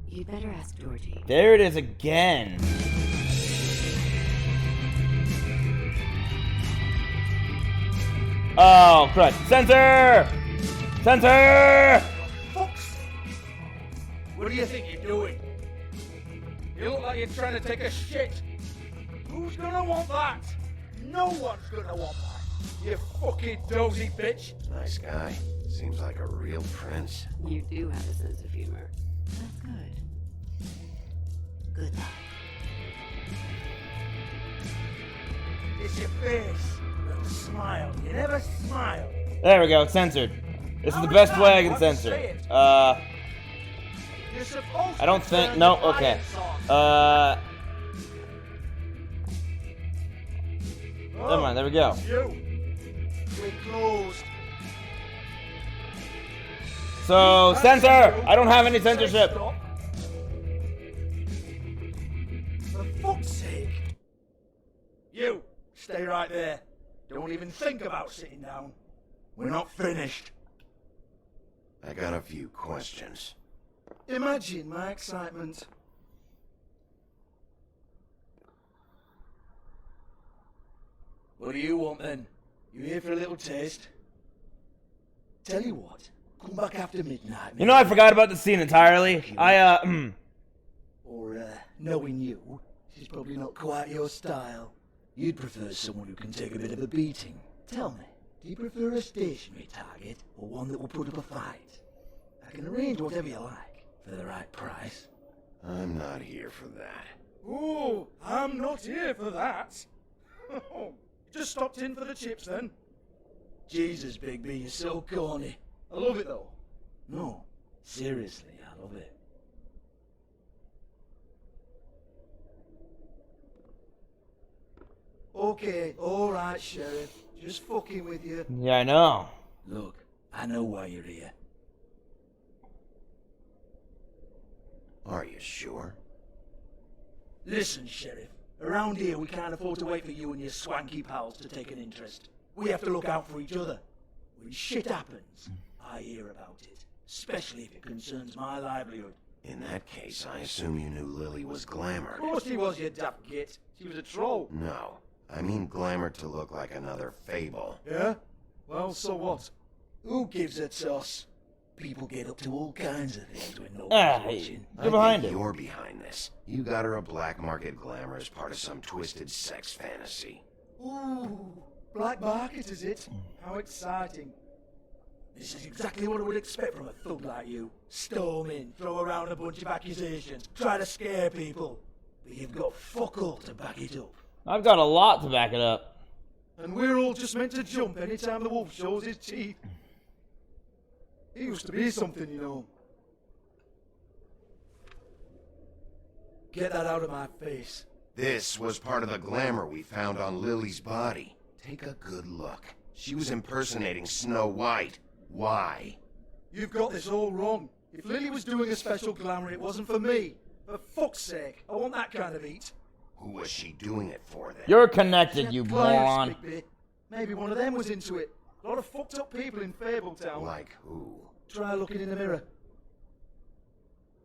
You'd better ask Georgie. There it is again. Oh, crud. Censor! Censor! What do you think you're doing? You look like you're trying to take a shit. Who's gonna want that? No one's gonna want that. You fucking dozy bitch. Nice guy. Seems like a real prince. You do have a sense of humor. That's good. Good luck. It's your face. You smile. You never smile. There we go, it's censored. This is the best way I can censor. I don't think, no, okay. Never mind, there we go. We're closed. So, censor! I don't have any censorship. For fuck's sake. You, stay right there. Don't even think about sitting down. We're not finished. I got a few questions. Imagine my excitement. What do you want then? You here for a little taste? Tell you what, come back after midnight. You know, I forgot about the scene entirely. Or, knowing you, she's probably not quite your style. You'd prefer someone who can take a bit of a beating. Tell me, do you prefer a stationary target, or one that will put up a fight? I can arrange whatever you like, for the right price. I'm not here for that. Oh, I'm not here for that. Just stopped in for the chips then. Jesus, Bigby, you're so corny. I love it though. No, seriously, I love it. Okay, alright, Sheriff. Just fucking with you. Yeah, I know. Look, I know why you're here. Are you sure? Listen, Sheriff. Around here, we can't afford to wait for you and your swanky pals to take an interest. We have to look out for each other. When shit happens, I hear about it. Especially if it concerns my livelihood. In that case, I assume you knew Lily was glamored. Of course she was, you daft git. She was a troll. No, I mean glamored to look like another fable. Yeah? Well, so what? Who gives a toss? People get up to all kinds of things when nobody's watching. You're behind it. You're behind this. You got her a black market glamour as part of some twisted sex fantasy. Ooh, black market is it? How exciting. This is exactly what I would expect from a thug like you. Storm in, throw around a bunch of accusations, try to scare people. But you've got fuck all to back it up. I've got a lot to back it up. And we're all just meant to jump anytime the wolf shows his teeth. He used to be something, you know. Get that out of my face. This was part of the glamour we found on Lily's body. Take a good look. She was impersonating Snow White. Why? You've got this all wrong. If Lily was doing a special glamour, it wasn't for me. For fuck's sake, I want that kind of eat. Who was she doing it for then? You're connected, you moron. Maybe one of them was into it. A lot of fucked up people in Fabletown. Like who? Try looking in the mirror.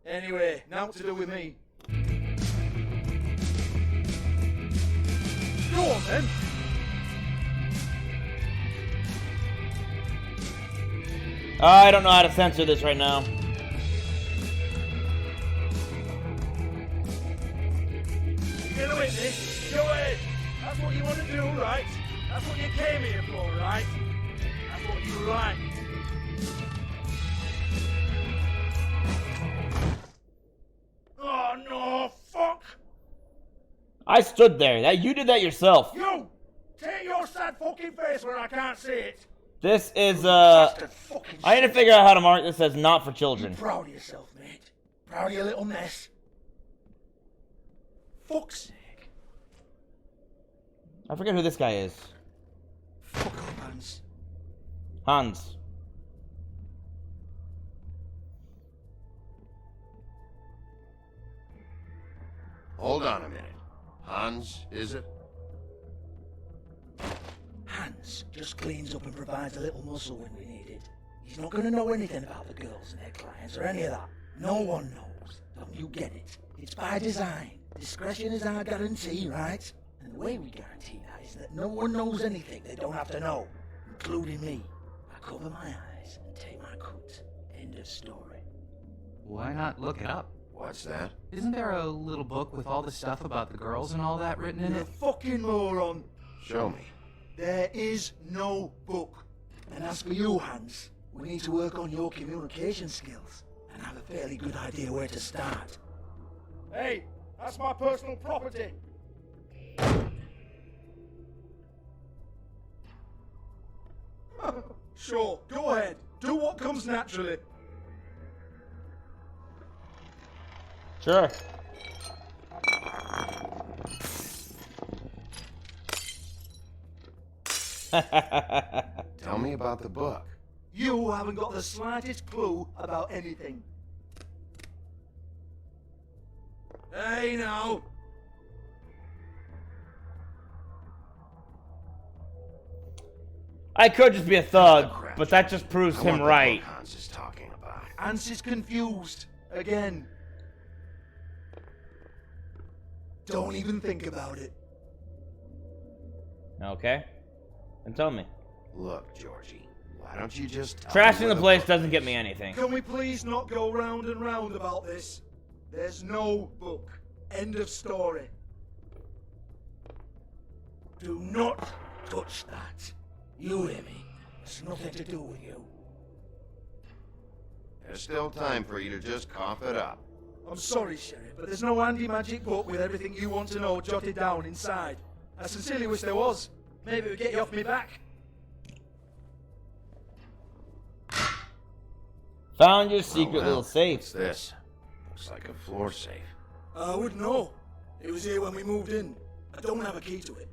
Anyway, now what to do with me? Go on then! I don't know how to censor this right now. Get away, Nick! Go ahead! That's what you want to do, right? That's what you came here for, right? That's what you like. Oh no, fuck! I stood there. You did that yourself. You! Take your sad fucking face where I can't see it! This is, I need to figure out how to mark this as not for children. You proud of yourself, mate? Proud of your little mess? Fuck's sake. I forget who this guy is. Fuck off, Hans. Hans. Hold on a minute. Hans, is it? Hans just cleans up and provides a little muscle when we need it. He's not going to know anything about the girls and their clients or any of that. No one knows. Don't you get it? It's by design. Discretion is our guarantee, right? And the way we guarantee that is that no one knows anything they don't have to know, including me. I cover my eyes and take my cut. End of story. Why not look it up? What's that? Isn't there a little book with all the stuff about the girls and all that written in You're it? a fucking moron. Show me. There is no book. And as for you, Hans, we need to work on your communication skills and have a fairly good idea where to start. Hey, that's my personal property. Sure, go ahead. Do what comes naturally. Sure. Tell me about the book. You haven't got the slightest clue about anything. Hey, now. I could just be a thug, but that just proves him right. Hans is talking about. Hans is confused. Again. Don't even think about it. Okay. And tell me. Look, Georgie, why don't you just tell Trashing me the where place book doesn't is? get me anything. Can we please not go round and round about this? There's no book. End of story. Do not touch that. You hear me? It's nothing to do with you. There's still time for you to just cough it up. I'm sorry, Sheriff, but there's no handy magic book with everything you want to know jotted down inside. I sincerely wish there was. Maybe it would get you off me back. Found your secret little safe. What's this? Looks like a floor safe. I wouldn't know. It was here when we moved in. I don't have a key to it.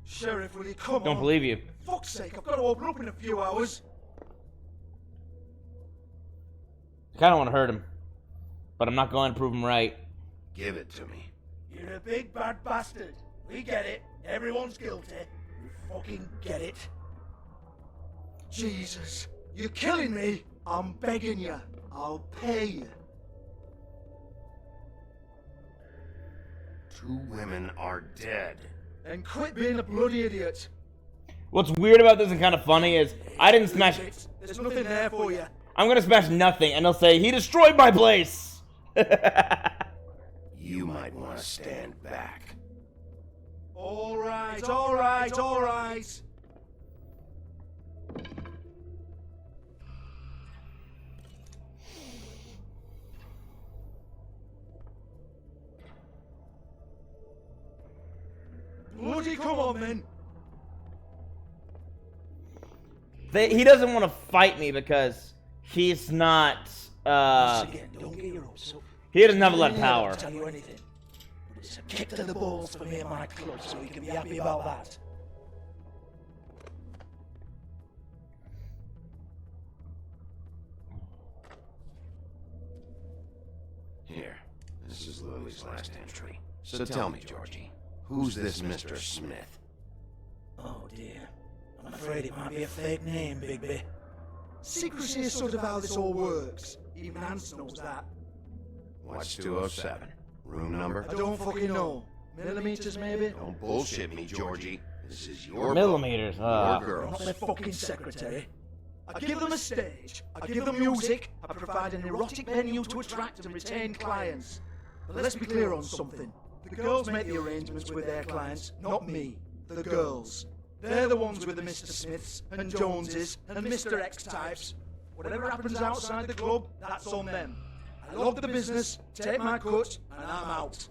Sheriff, will you come on? Don't believe you. For fuck's sake, I've got to open up in a few hours. I kind of want to hurt him, but I'm not going to prove him right. Give it to me. You're a big bad bastard. We get it. Everyone's guilty. We fucking get it. Jesus, you're killing me. I'm begging you. I'll pay you. 2 women are dead. And quit being a bloody idiot. What's weird about this and kind of funny is I didn't smash. There's nothing there for you. I'm gonna smash nothing, and they'll say he destroyed my place. You might want to stand back. All right, all right, all right. Bloody come on, then. He doesn't want to fight me because he's not. Once again, don't get your hopes up. He doesn't have a lot of I power. won't tell you anything. But it's a kick to the balls for me and my club, so you can be happy about that. Here, this is Lily's last entry. So tell me, Georgie, who's this Mr. Smith? Oh dear. I'm afraid it might be a fake name, Bigby. Secrecy is sort of how this all works. Even Hans knows that. What's 207? Room number? I don't fucking know. Millimeters, maybe? Don't bullshit me, Georgie. This is your Millimeters, book, your I'm not girls. their fucking secretary. I give them a stage, I give them music, I provide an erotic venue to attract and retain clients. But let's be clear on something. The girls make the arrangements with their clients, not me. The girls. They're the ones with the Mr. Smiths and Joneses and Mr. X types. Whatever happens outside the club, that's on them. I love the business, take my cut, and I'm out.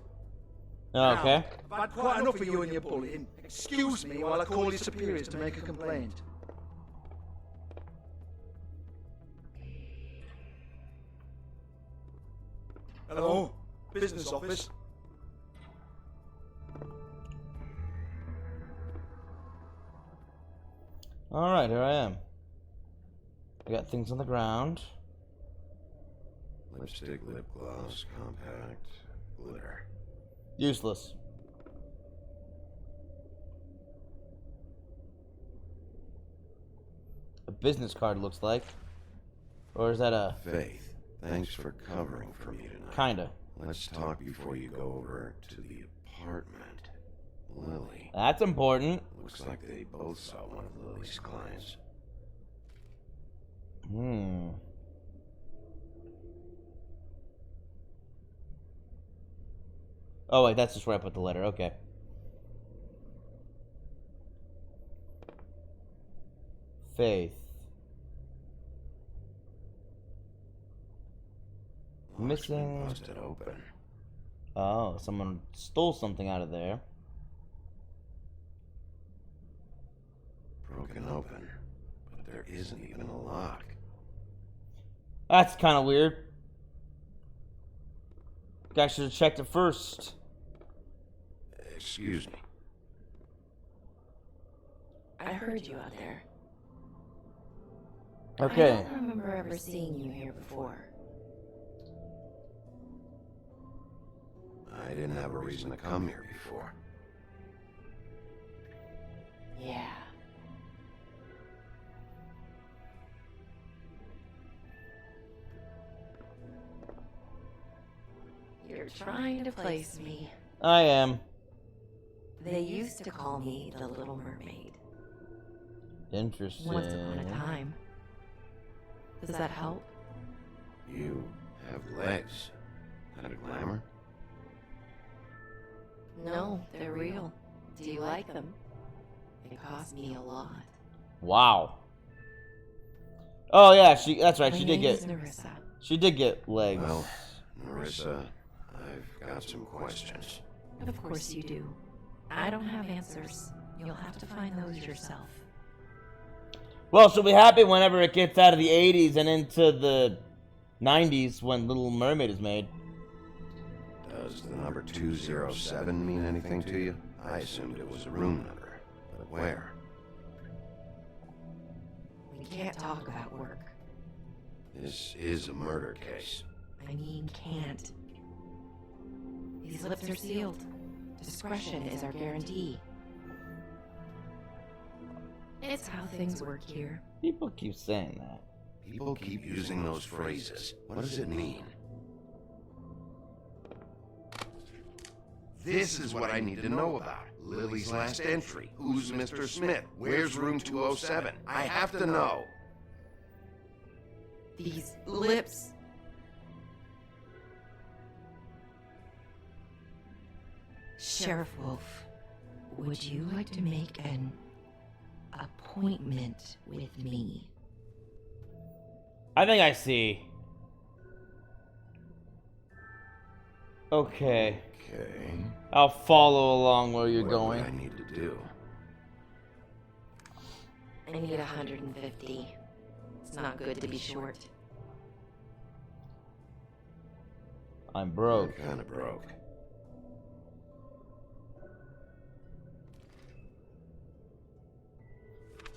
Okay. Now, I've had quite enough of you and your bullying. Excuse me while I call your superiors to make a complaint. Hello? Business office? Alright, here I am. I got things on the ground. Lipstick, lip gloss, compact, glitter. Useless. A business card looks like. Or is that a... Faith, thanks for covering for me tonight. Kinda. Let's talk before you go over to the apartment. Lily. That's important. Looks like they both saw one of Lily's clients. Oh wait, that's just where I put the letter. Okay. Faith. Missing. Busted open. Oh, someone stole something out of there. Broken open. But there isn't even a lock. That's kind of weird. Guy should have checked it first. Excuse me. I heard you out there. Okay. I don't remember ever seeing you here before. I didn't have a reason to come here before. Yeah. You're trying to place me. I am. They used to call me the Little Mermaid. Interesting. Once upon a time. Does that help? You have legs. That a glamour? No, they're real. Do you like them? It cost me a lot. Wow. Oh yeah, that's right. My She did name get. is Nerissa. She did get legs. Well, Nerissa, I've got some questions. Of course you do. I don't have answers. You'll have to find those yourself. Well, she'll be happy whenever it gets out of the 80s and into the 90s when Little Mermaid is made. Does the number 207 mean anything to you? I assumed it was a room number. But where? We can't talk about work. This is a murder case. I mean, can't. These lips are sealed. Discretion is our guarantee. It's how things work here. People keep saying that. People keep using those phrases. What does it mean? This is what I need to know about. Lily's last entry. Who's Mr. Smith? Where's room 207? I have to know. These lips. Sheriff Wolf, would you like to make an appointment with me? I think I see. Okay. Okay. I'll follow along where you're going. What do I need to do? I need 150. It's not good to be short. I'm broke. Kind of broke.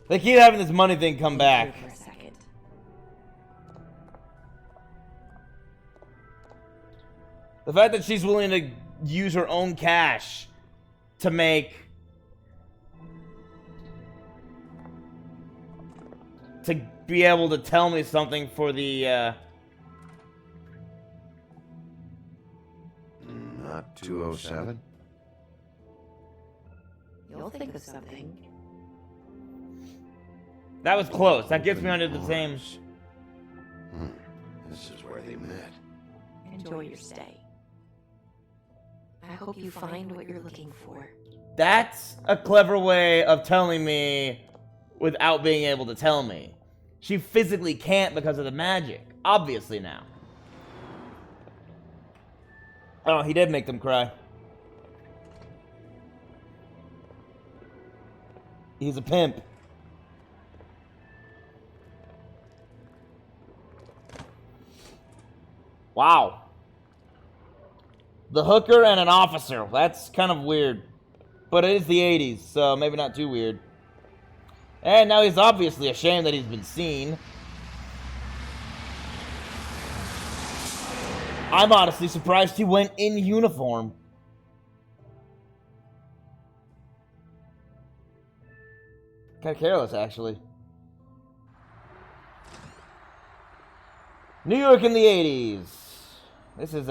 They keep having this money thing come back. For a second. The fact that she's willing to use her own cash to make... to be able to tell me something for the, Not 207? You'll think of something. That was close. That gets me under the same... This is where they met. Enjoy your stay. I hope you find what you're looking for. That's a clever way of telling me without being able to tell me. She physically can't because of the magic. Obviously now. Oh, he did make them cry. He's a pimp. Wow. The hooker and an officer. That's kind of weird. But it is the 80s, so maybe not too weird. And now he's obviously ashamed that he's been seen. I'm honestly surprised he went in uniform. Kind of careless, actually. New York in the 80s. This is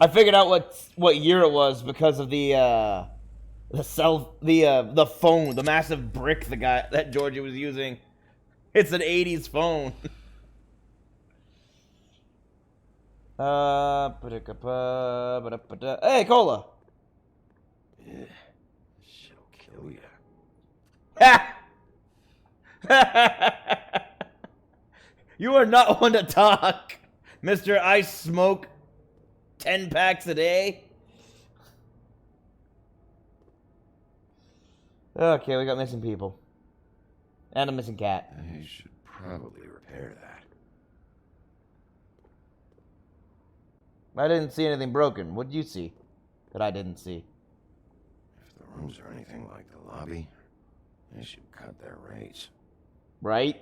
I figured out what year it was because of the phone, the massive brick that Georgie was using. It's an 80s phone. Hey, Cola. Yeah, she'll kill you. You are not one to talk, Mr. I smoke 10 packs a day. Okay, we got missing people. And a missing cat. I should probably repair that. I didn't see anything broken. What did you see that I didn't see? If the rooms are anything like the lobby, they should cut their rates. Right?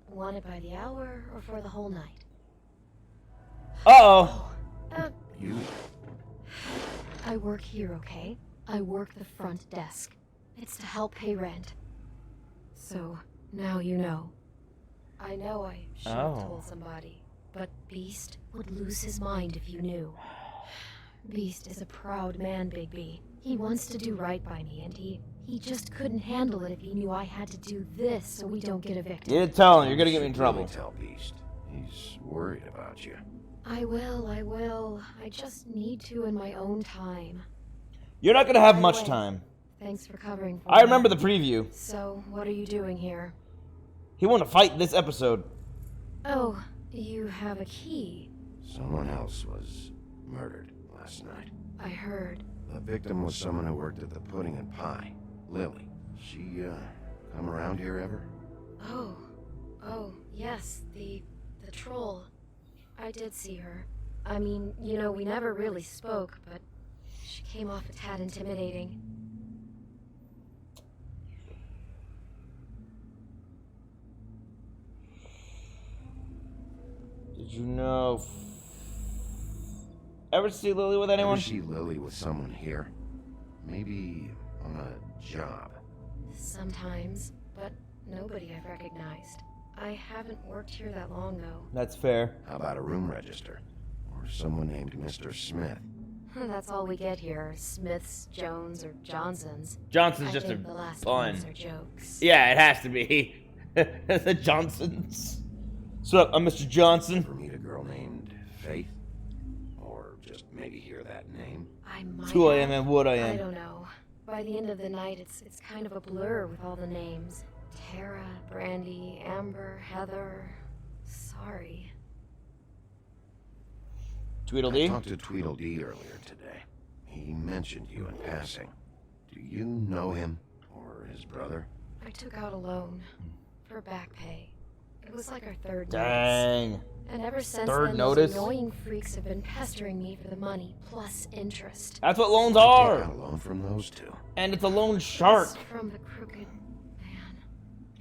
Want it by the hour or for the whole night? Uh-oh. You? I work here, okay? I work the front desk. It's to help pay rent. So, now you know. I know I should have told somebody, but Beast would lose his mind if you knew. Beast is a proud man, Bigby. He wants to do right by me, and he just couldn't handle it if he knew I had to do this so we don't get evicted. You didn't tell him. You're gonna get me in trouble. Tell Beast. He's worried about you. I will. I just need to in my own time. You're not gonna have By the much way, time. Thanks for covering for I me. remember the preview. So, what are you doing here? He wanted to fight this episode. Oh, you have a key. Someone else was murdered last night. I heard. The victim was someone who worked at the Pudding and Pie, Lily. She, come around here ever? Oh, yes, the troll. I did see her. I mean, you know, we never really spoke, but she came off a tad intimidating. Did you know? Ever see Lily with anyone? Ever see Lily with someone here? Maybe on a job. Sometimes, but nobody I've recognized. I haven't worked here that long, though. That's fair. How about a room register? Or someone named Mr. Smith? That's all we get here. Smiths, Jones, or Johnsons. Johnson's I just think a the last pun. ones are jokes. Yeah, it has to be. The Johnsons. What's up? I'm Mr. Johnson. Ever meet a girl named Faith? Or just maybe hear that name? I might It's who I have. am and what I I am. don't know. By the end of the night, it's kind of a blur with all the names. Tara, Brandy, Amber, Heather. Sorry. Tweedledee? I talked to Tweedledee earlier today. He mentioned you in passing. Do you know him? Or his brother? I took out a loan for back pay. It was like our third Dang. notice. And ever since Third then, notice? those annoying freaks have been pestering me for the money, plus interest. That's what loans I are. took out a loan from those two. And it's a loan shark. It's from the crooked.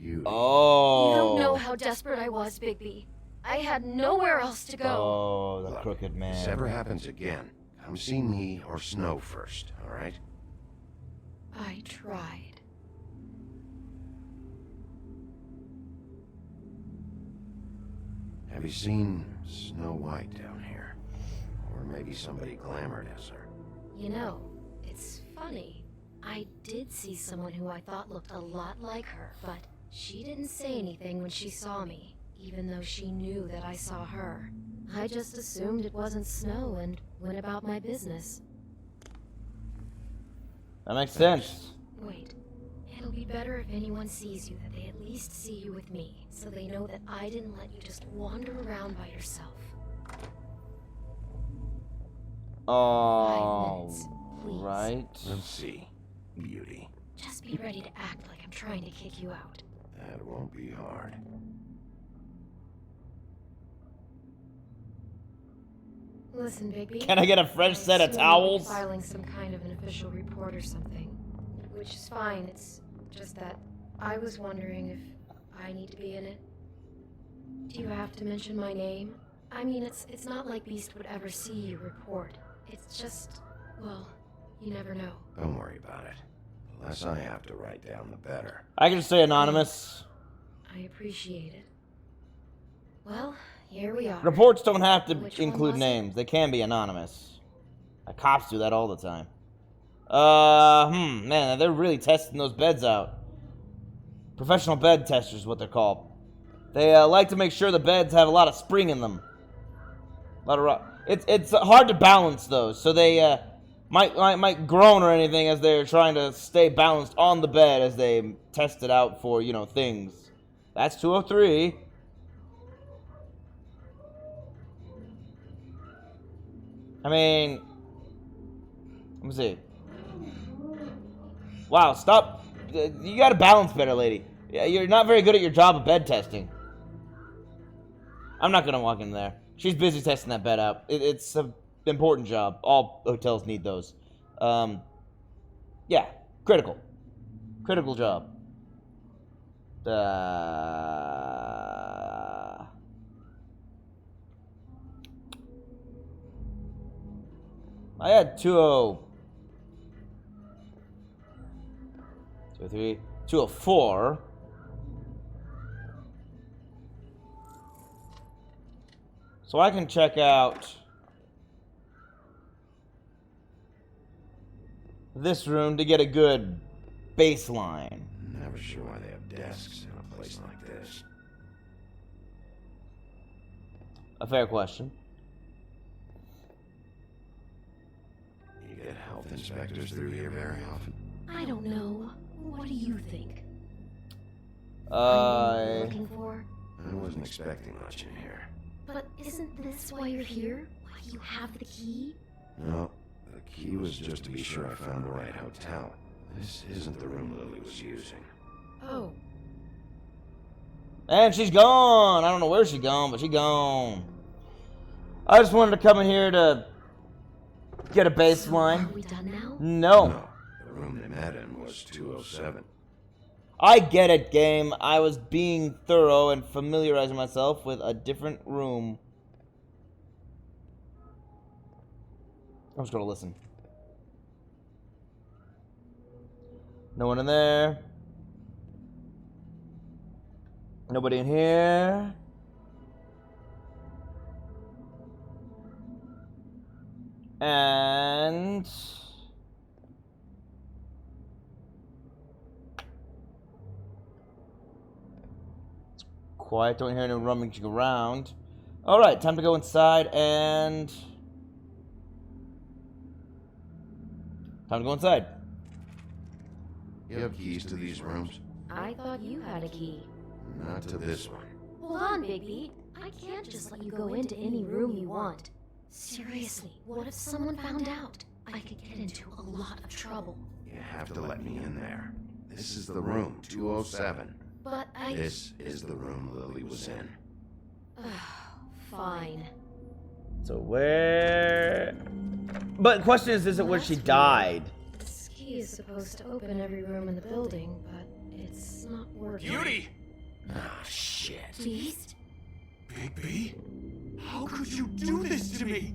You. Oh. You don't know how desperate I was, Bigby. I had nowhere else to go. Oh, the Look, crooked man. If this ever happens again, come see me or Snow first, alright? I tried. Have you seen Snow White down here? Or maybe somebody glamored as her? You know, it's funny. I did see someone who I thought looked a lot like her, but she didn't say anything when she saw me, even though she knew that I saw her. I just assumed it wasn't Snow and went about my business. That makes sense. Wait. It'll be better if anyone sees you that they at least see you with me, so they know that I didn't let you just wander around by yourself. Oh. 5 minutes, please. Right. Let's see. Beauty. Just be ready to act like I'm trying to kick you out. That won't be hard. Listen, Bigby. Can I get a fresh set of assume you'll be towels? Filing some kind of an official report or something, which is fine. It's just that I was wondering if I need to be in it. Do you have to mention my name? I mean, it's not like Beast would ever see your report. It's just, well, you never know. Don't worry about it. The less I have to write down, the better. I can just say anonymous. I appreciate it. Well, here we are. Reports don't have to Which one include was it? names. They can be anonymous. Cops do that all the time. Man, they're really testing those beds out. Professional bed testers, what they're called. They like to make sure the beds have a lot of spring in them. A lot of it's hard to balance those, so they might groan or anything as they're trying to stay balanced on the bed as they test it out for things. That's 203. I mean, let me see. Wow, stop. You gotta balance better, lady. You're not very good at your job of bed testing. I'm not gonna walk in there. She's busy testing that bed out. It's an important job. All hotels need those. Yeah, critical. Critical job. I had 204. So I can check out this room to get a good baseline. Never sure why they have desks in a place like this. A fair question. You get health inspectors through here very often. I don't know. What do you think? Looking for? I wasn't expecting much in here. But isn't this why you're here? Why do you have the key? No, the key was just to be sure I found the right hotel. This isn't the room Lily was using. Oh. And she's gone. I don't know where she's gone, but she's gone. I just wanted to come in here to get a baseline. Are we done now? No. The room they met in was 207. I get it, game. I was being thorough and familiarizing myself with a different room. I'm just gonna listen. No one in there. Nobody in here. And quiet, don't hear any rummaging around. Alright, time to go inside and... time to go inside. You have keys to these rooms? I thought you had a key. Not to this one. Hold on, Bigby. I can't just let you go into any room you want. Seriously, what if someone found out? I could get into a lot of trouble. You have to let me in there. This is the room, 207. But I... This is the room Lily was in. Fine. So where... But the question is it where she died? This key is supposed to open every room in the building, but it's not working. Beauty! Ah, shit. Beast? Bigby? How could you do this to me?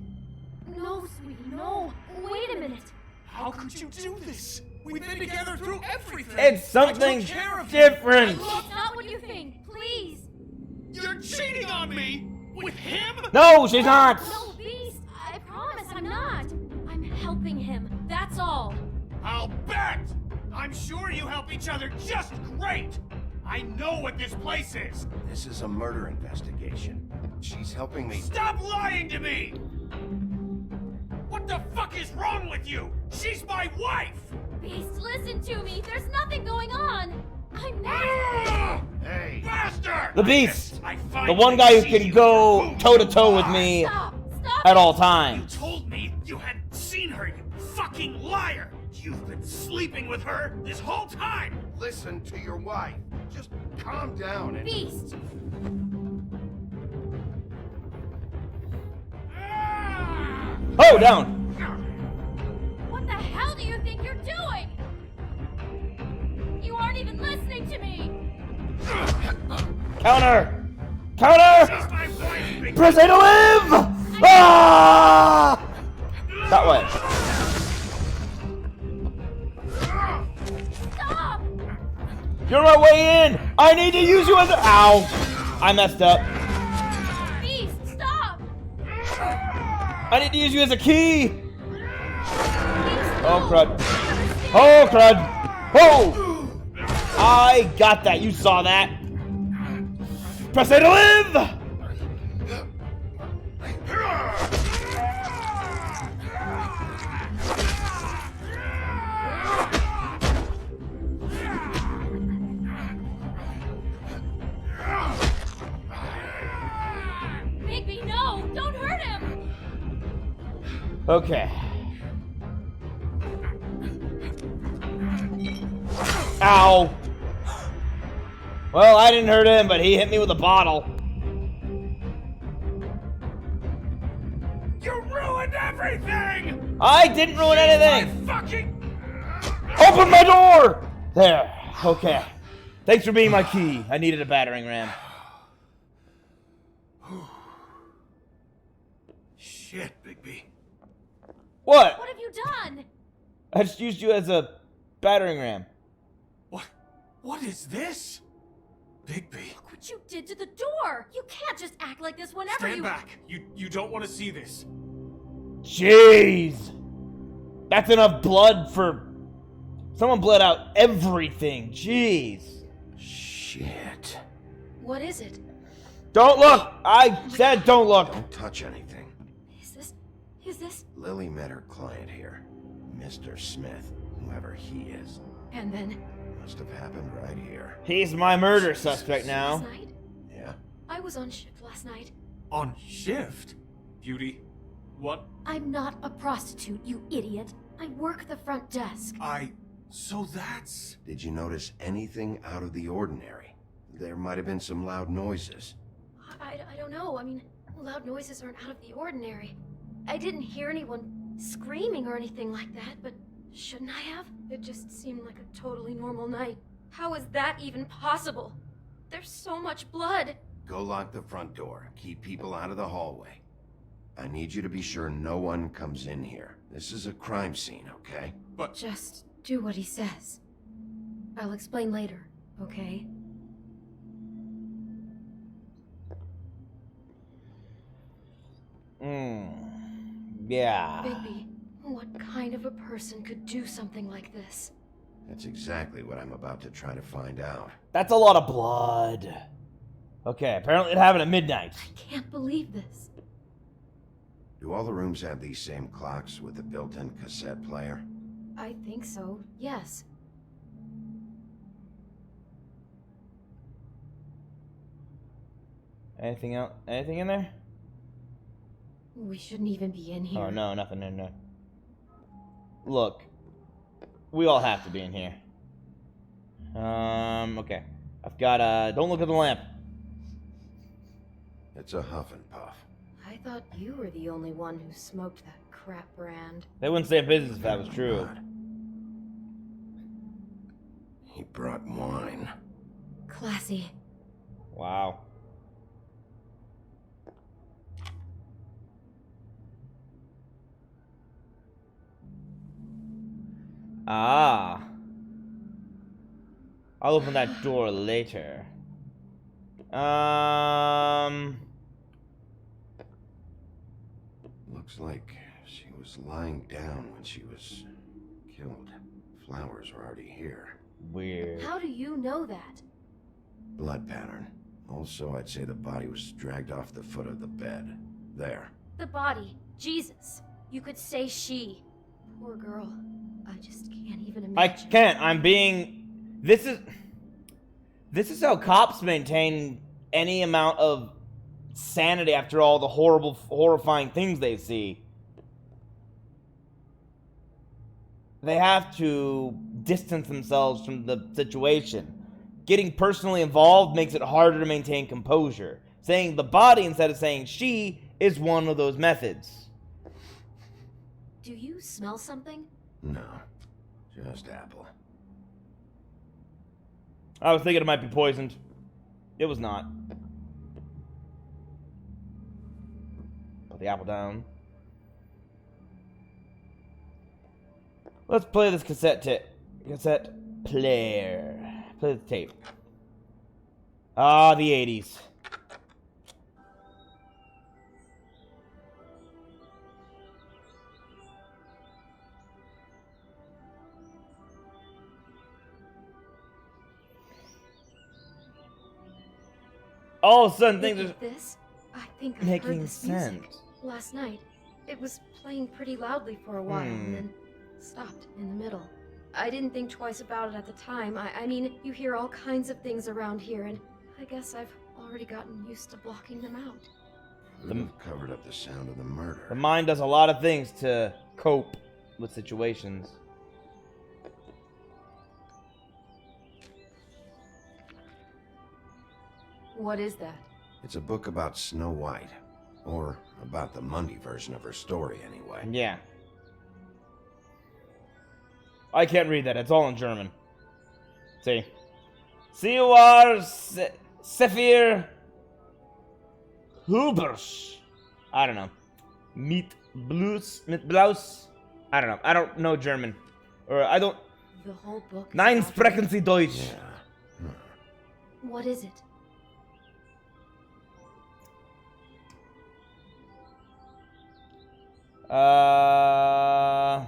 No, sweetie, no. Wait a minute. How could you do this? We've been together through everything. It's something different. It's not what you think. Please. You're cheating on me with him? No, she's not. No, Beast. I promise I'm not. I'm helping him. That's all. I'll bet. I'm sure you help each other just great. I know what this place is. This is a murder investigation. She's helping me. Stop lying to me! What the fuck is wrong with you? She's my wife! Beast, listen to me. There's nothing going on. I'm not. Hey, bastard! The Beast. The one guy who can go toe-to-toe with me at all times. You told me you had seen her, you fucking liar! You've been sleeping with her this whole time! Listen to your wife. Just calm down and... Beast! Oh, down! What the hell do you think you're doing? You aren't even listening to me! Counter! Counter! Press A to live! Ah! That way. Stop! You're my way in! I need to use you as a... Ow! I messed up. Beast, stop! I need to use you as a key! Oh, crud. Oh, crud! Oh! I got that. You saw that. Press A to live! Bigby, no! Don't hurt him! Okay. Ow! Well, I didn't hurt him, but he hit me with a bottle. You ruined everything! I didn't ruin anything! Fucking... Open my door! There. Okay. Thanks for being my key. I needed a battering ram. Shit, Bigby. What? What have you done? I just used you as a battering ram. What is this? Bigby. Look what you did to the door. You can't just act like this whenever Stand you... back. You don't want to see this. Jeez! That's enough blood for... Someone bled out everything. Jeez. Shit. What is it? Don't look! I said don't look! Don't touch anything. Is this... Lily met her client here. Mr. Smith, whoever he is. And then... Must have happened right here. He's my murder suspect now. Last night? Yeah? I was on shift last night. On shift? Beauty, what? I'm not a prostitute, you idiot. I work the front desk. So that's... Did you notice anything out of the ordinary? There might have been some loud noises. I don't know. I mean, loud noises aren't out of the ordinary. I didn't hear anyone screaming or anything like that, but shouldn't I have? It just seemed like a totally normal night. How is that even possible? There's so much blood. Go lock the front door. Keep people out of the hallway. I need you to be sure no one comes in here. This is a crime scene, okay? But... Just do what he says. I'll explain later, okay? Yeah. Bigby, what kind of a person could do something like this? That's exactly what I'm about to try to find out. That's a lot of blood. Okay, apparently it happened at midnight. Can't believe this. Do all the rooms have these same clocks with the built-in cassette player? I think so, yes. Anything else? Anything in there? We shouldn't even be in here. Oh, no, nothing in there. Look. We all have to be in here. Okay. I've got, don't look at the lamp. It's a huff and puff. I thought you were the only one who smoked that crap brand. They wouldn't stay in business if that was true. He brought wine. Classy. Wow. Ah. I'll open that door later. Looks like she was lying down when she was killed. Flowers were already here. Weird. How do you know that? Blood pattern. Also, I'd say the body was dragged off the foot of the bed. There. The body. Jesus. You could say she. Poor girl. I just can't even imagine. I can't. I'm being... This is how cops maintain any amount of sanity after all the horrible, horrifying things they see. They have to distance themselves from the situation. Getting personally involved makes it harder to maintain composure. Saying the body instead of saying she is one of those methods. Do you smell something? No. Just apple. I was thinking it might be poisoned. It was not. Put the apple down. Let's play this cassette player. Play the tape. Ah, the 80s. All of a sudden, things are this? I think I heard making this music sense. last night. It was playing pretty loudly for a while and then stopped in the middle. I didn't think twice about it at the time. I mean, you hear all kinds of things around here, and I guess I've already gotten used to blocking them out. Could have covered up the sound of the murder. The mind does a lot of things to cope with situations. What is that? It's a book about Snow White. Or about the Mundy version of her story, anyway. Yeah. I can't read that. It's all in German. See. Sie war Sephir Hubers. I don't know. Mit Blaus. I don't know. I don't know German. Or I don't... The whole book is Nein, about sprechen Sie Deutsch. Yeah. What is it? I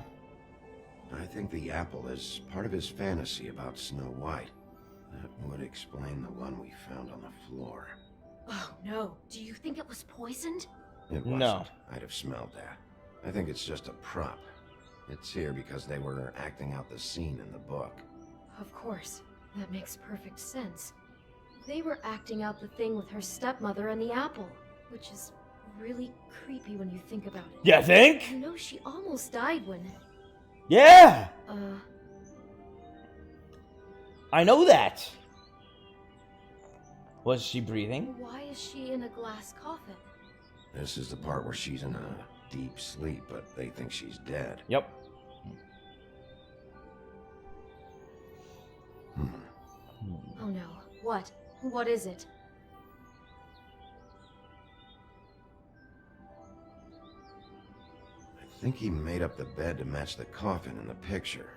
think the apple is part of his fantasy about Snow White. That would explain the one we found on the floor. Oh no. Do you think it was poisoned? It wasn't. No. I'd have smelled that. I think it's just a prop. It's here because they were acting out the scene in the book. Of course. That makes perfect sense. They were acting out the thing with her stepmother and the apple, which is really creepy when you think about it. You think? You know, she almost died when... Yeah! I know that. Was she breathing? Why is she in a glass coffin? This is the part where she's in a deep sleep, but they think she's dead. Yep. Oh no. What? What is it? I think he made up the bed to match the coffin in the picture.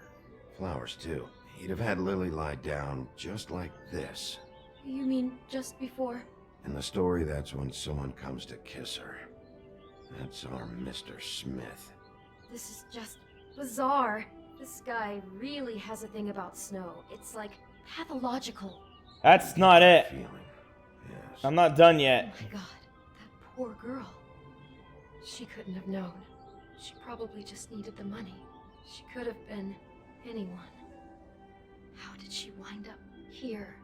Flowers, too. He'd have had Lily lie down just like this. You mean just before? In the story, that's when someone comes to kiss her. That's our Mr. Smith. This is just bizarre. This guy really has a thing about Snow. It's like pathological. That's not it. Feeling. Yes. I'm not done yet. Oh my god, that poor girl. She couldn't have known. She probably just needed the money. She could have been anyone. How did she wind up here?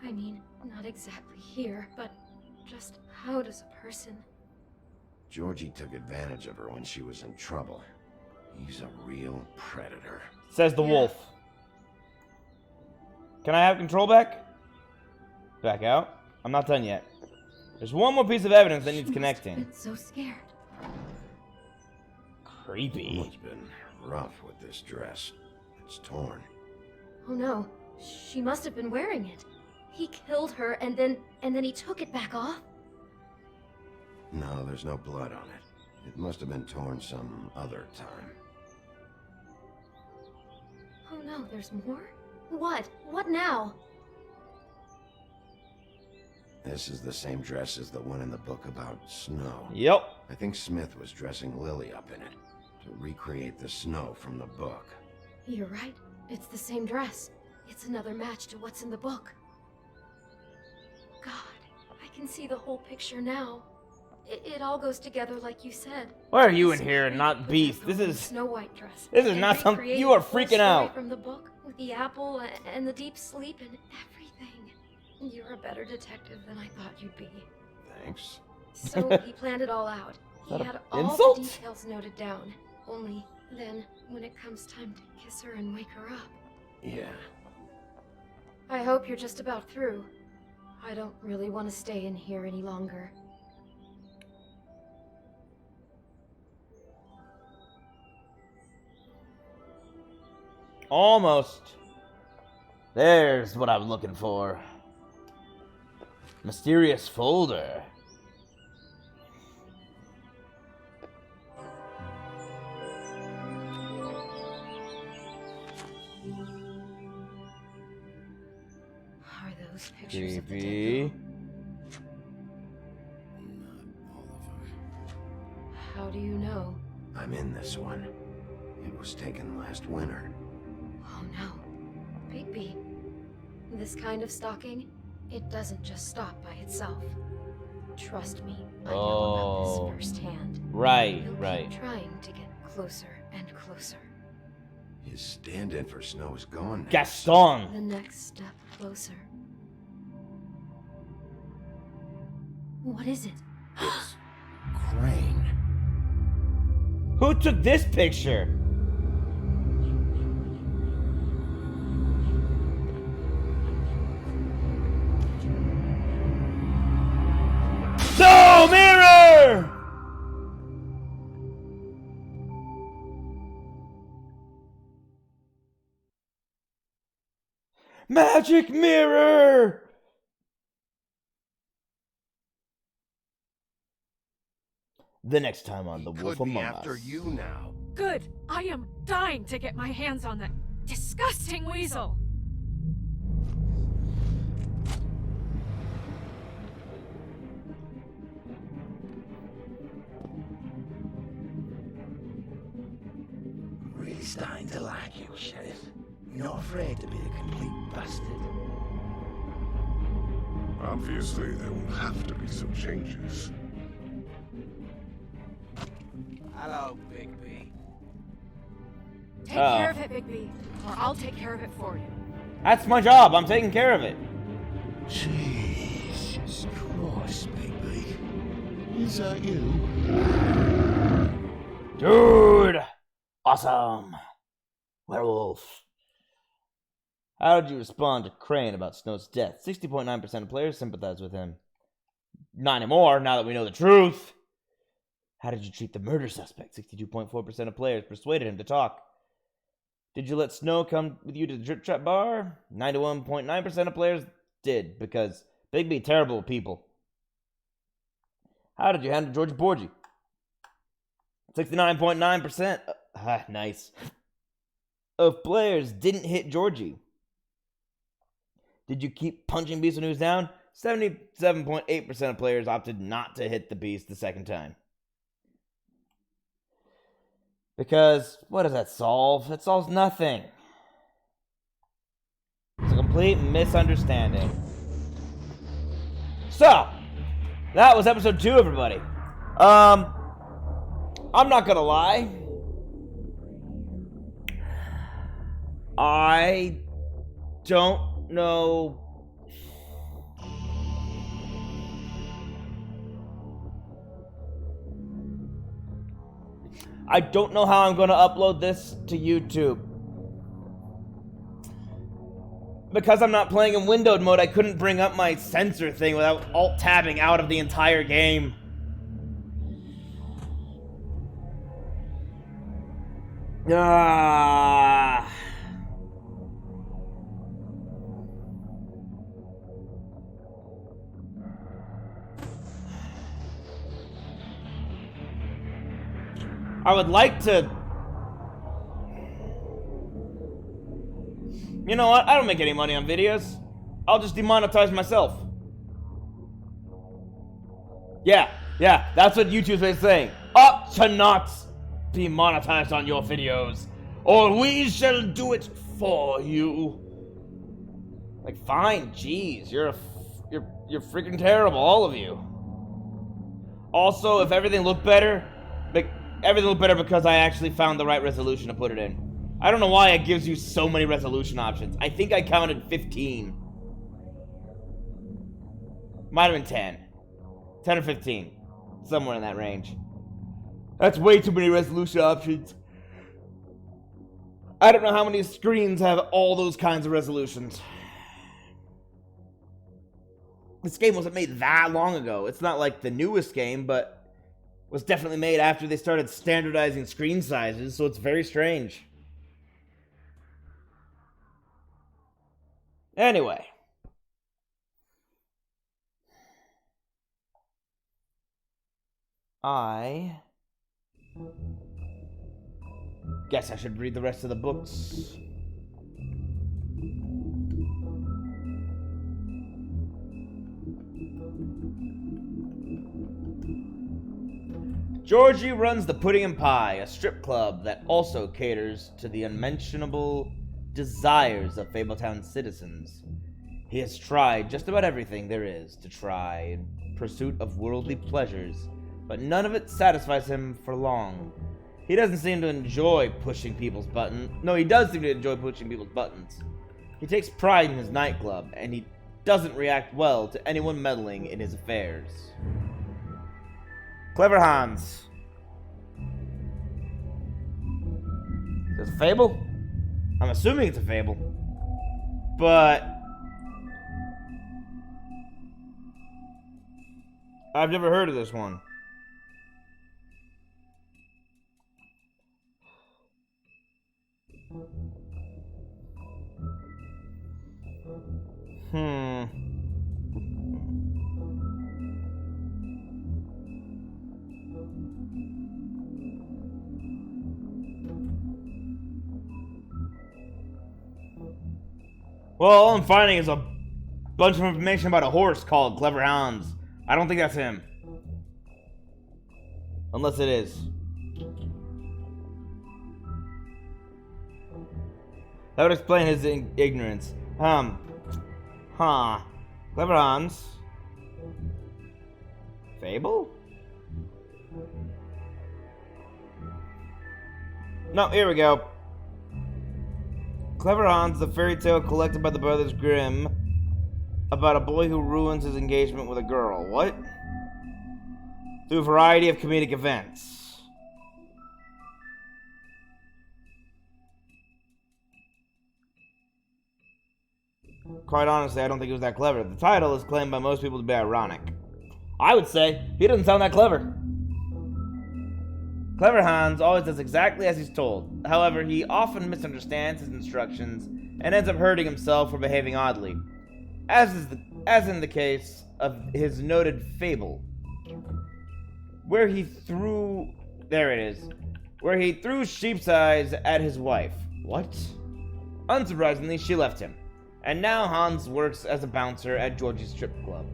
I mean, not exactly here, but just how does a person... Georgie took advantage of her when she was in trouble. He's a real predator. Says the wolf. Can I have control back? Back out. I'm not done yet. There's one more piece of evidence that needs connecting. Been so scared. Creepy. It's been rough with this dress. It's torn. Oh no, she must have been wearing it. He killed her and then he took it back off? No, there's no blood on it. It must have been torn some other time. Oh no, there's more? What? What now? This is the same dress as the one in the book about Snow. Yep. I think Smith was dressing Lily up in it to recreate the Snow from the book. You're right. It's the same dress. It's another match to what's in the book. God, I can see the whole picture now. It all goes together like you said. Why are you in here and not Beast? This is Snow White dress. This is not something you are freaking out. From the book with the apple and the deep sleep and everything. You're a better detective than I thought you'd be. Thanks. So he planned it all out. He had all the details noted down. Only then, when it comes time to kiss her and wake her up. Yeah. I hope you're just about through. I don't really want to stay in here any longer. Almost. There's what I was looking for. Mysterious folder. Are those pictures of the dead Creepy. girl? How do you know? I'm in this one. It was taken last winter. Oh no. Bigby. This kind of stalking, it doesn't just stop by itself. Trust me, I know about this firsthand. Right, He'll right. keep trying to get closer and closer. His stand-in for Snow is gone now. Gaston. The next step closer. What is it? It's Who took this picture? No, mirror! Magic mirror! The next time on The Wolf Among Us. After you now. Good. I am dying to get my hands on that disgusting weasel. I'm really starting to like you, Sheriff. You're not afraid to be a complete bastard. Obviously, there will have to be some changes. Hello, Bigby. Take care of it, Bigby, or I'll take care of it for you. That's my job. I'm taking care of it. Jesus Christ, Bigby. Is that you? Dude! Awesome. Werewolf. How did you respond to Crane about Snow's death? 60.9% of players sympathize with him. Not anymore, now that we know the truth. How did you treat the murder suspect? 62.4% of players persuaded him to talk. Did you let Snow come with you to the Drip Trap bar? 91.9% of players did, because Bigby terrible people. How did you handle George Borgi? 69.9%. Nice. Of players didn't hit Georgie. Did you keep punching Beast when he was down? 77.8% of players opted not to hit the Beast the second time. Because, what does that solve? It solves nothing. It's a complete misunderstanding. So, that was episode 2, everybody. I'm not gonna lie. I don't know. I don't know how I'm going to upload this to YouTube. Because I'm not playing in windowed mode, I couldn't bring up my censor thing without alt-tabbing out of the entire game. I would like to... You know what? I don't make any money on videos. I'll just demonetize myself. Yeah, that's what YouTube's been saying. Up to not be monetized on your videos, or we shall do it for you. Like, fine, jeez, you're freaking terrible, all of you. Also, if everything looked better, everything looked better because I actually found the right resolution to put it in. I don't know why it gives you so many resolution options. I think I counted 15. Might have been 10. 10 or 15. Somewhere in that range. That's way too many resolution options. I don't know how many screens have all those kinds of resolutions. This game wasn't made that long ago. It's not like the newest game, but was definitely made after they started standardizing screen sizes, so it's very strange. Anyway. I guess I should read the rest of the books. Georgie runs the Pudding and Pie, a strip club that also caters to the unmentionable desires of Fabletown citizens. He has tried just about everything there is to try in pursuit of worldly pleasures, but none of it satisfies him for long. He doesn't seem to enjoy pushing people's buttons. No, he does seem to enjoy pushing people's buttons. He takes pride in his nightclub, and he doesn't react well to anyone meddling in his affairs. Clever Hans. It's a fable? I'm assuming it's a fable. But I've never heard of this one. Well, all I'm finding is a bunch of information about a horse called Clever Hans. I don't think that's him. Unless it is. That would explain his ignorance. Clever Hans. Fable? No, here we go. Clever Hans, the fairy tale collected by the Brothers Grimm about a boy who ruins his engagement with a girl. What? Through a variety of comedic events. Quite honestly, I don't think it was that clever. The title is claimed by most people to be ironic. I would say he doesn't sound that clever. Clever Hans always does exactly as he's told. However, he often misunderstands his instructions and ends up hurting himself for behaving oddly, as in the case of his noted fable, where he threw sheep's eyes at his wife. What? Unsurprisingly, she left him, and now Hans works as a bouncer at Georgie's strip club.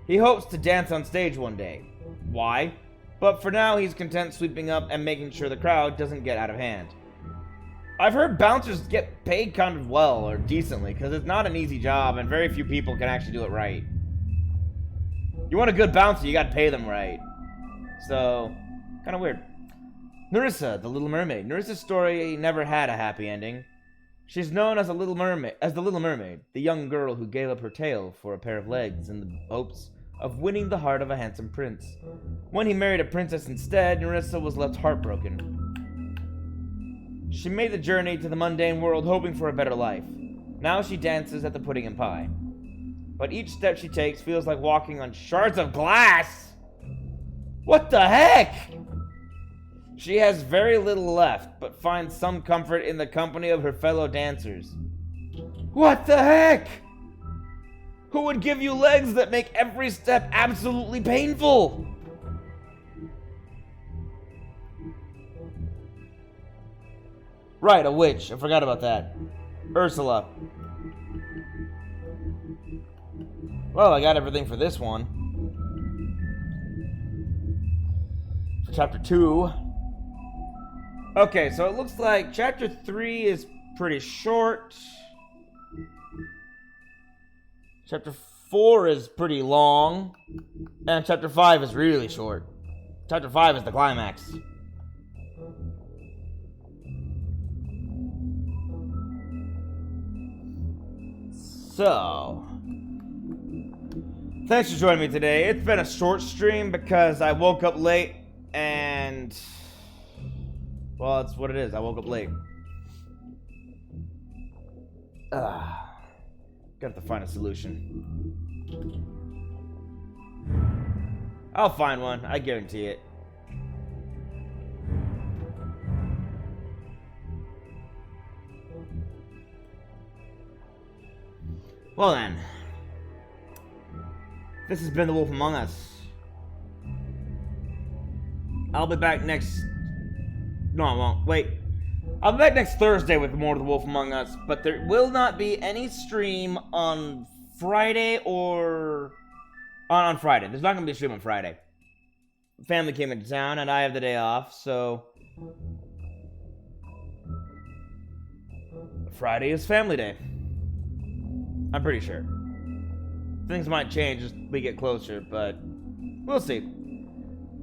He hopes to dance on stage one day. Why? But for now, he's content sweeping up and making sure the crowd doesn't get out of hand. I've heard bouncers get paid kind of well, or decently, because it's not an easy job, and very few people can actually do it right. You want a good bouncer, you gotta pay them right. So, kind of weird. Nerissa, the Little Mermaid. Nerissa's story never had a happy ending. She's known as the Little Mermaid, the young girl who gave up her tail for a pair of legs in the hopes of winning the heart of a handsome prince. When he married a princess instead, Nerissa was left heartbroken. She made the journey to the mundane world hoping for a better life. Now she dances at the Pudding and Pie. But each step she takes feels like walking on shards of glass! What the heck? She has very little left, but finds some comfort in the company of her fellow dancers. What the heck? Who would give you legs that make every step absolutely painful? Right, a witch. I forgot about that. Ursula. Well, I got everything for this one. For chapter 2. Okay, so it looks like chapter 3 is pretty short. Chapter 4 is pretty long. And chapter 5 is really short. Chapter 5 is the climax. So, thanks for joining me today. It's been a short stream because I woke up late and, well, that's what it is. I woke up late. Got to find a solution. I'll find one. I guarantee it. Well then, this has been The Wolf Among Us. I'll be back next... No, I won't. Wait. I'll be back next Thursday with more of The Wolf Among Us, but there will not be any stream on Friday or... On Friday. There's not going to be a stream on Friday. Family came into town, and I have the day off, so... Friday is family day. I'm pretty sure. Things might change as we get closer, but we'll see.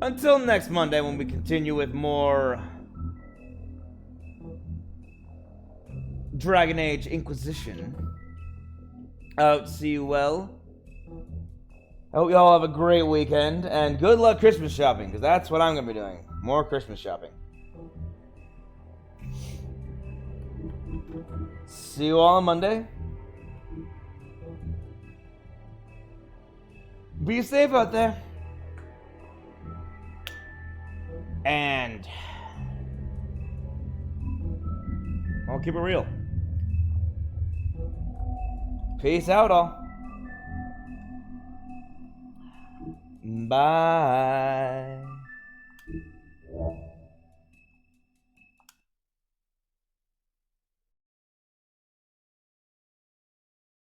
Until next Monday when we continue with more Dragon Age Inquisition. I hope to see you well. I hope you all have a great weekend, and good luck Christmas shopping, because that's what I'm going to be doing. More Christmas shopping. See you all on Monday. Be safe out there. And I'll keep it real. Peace out, all. Bye.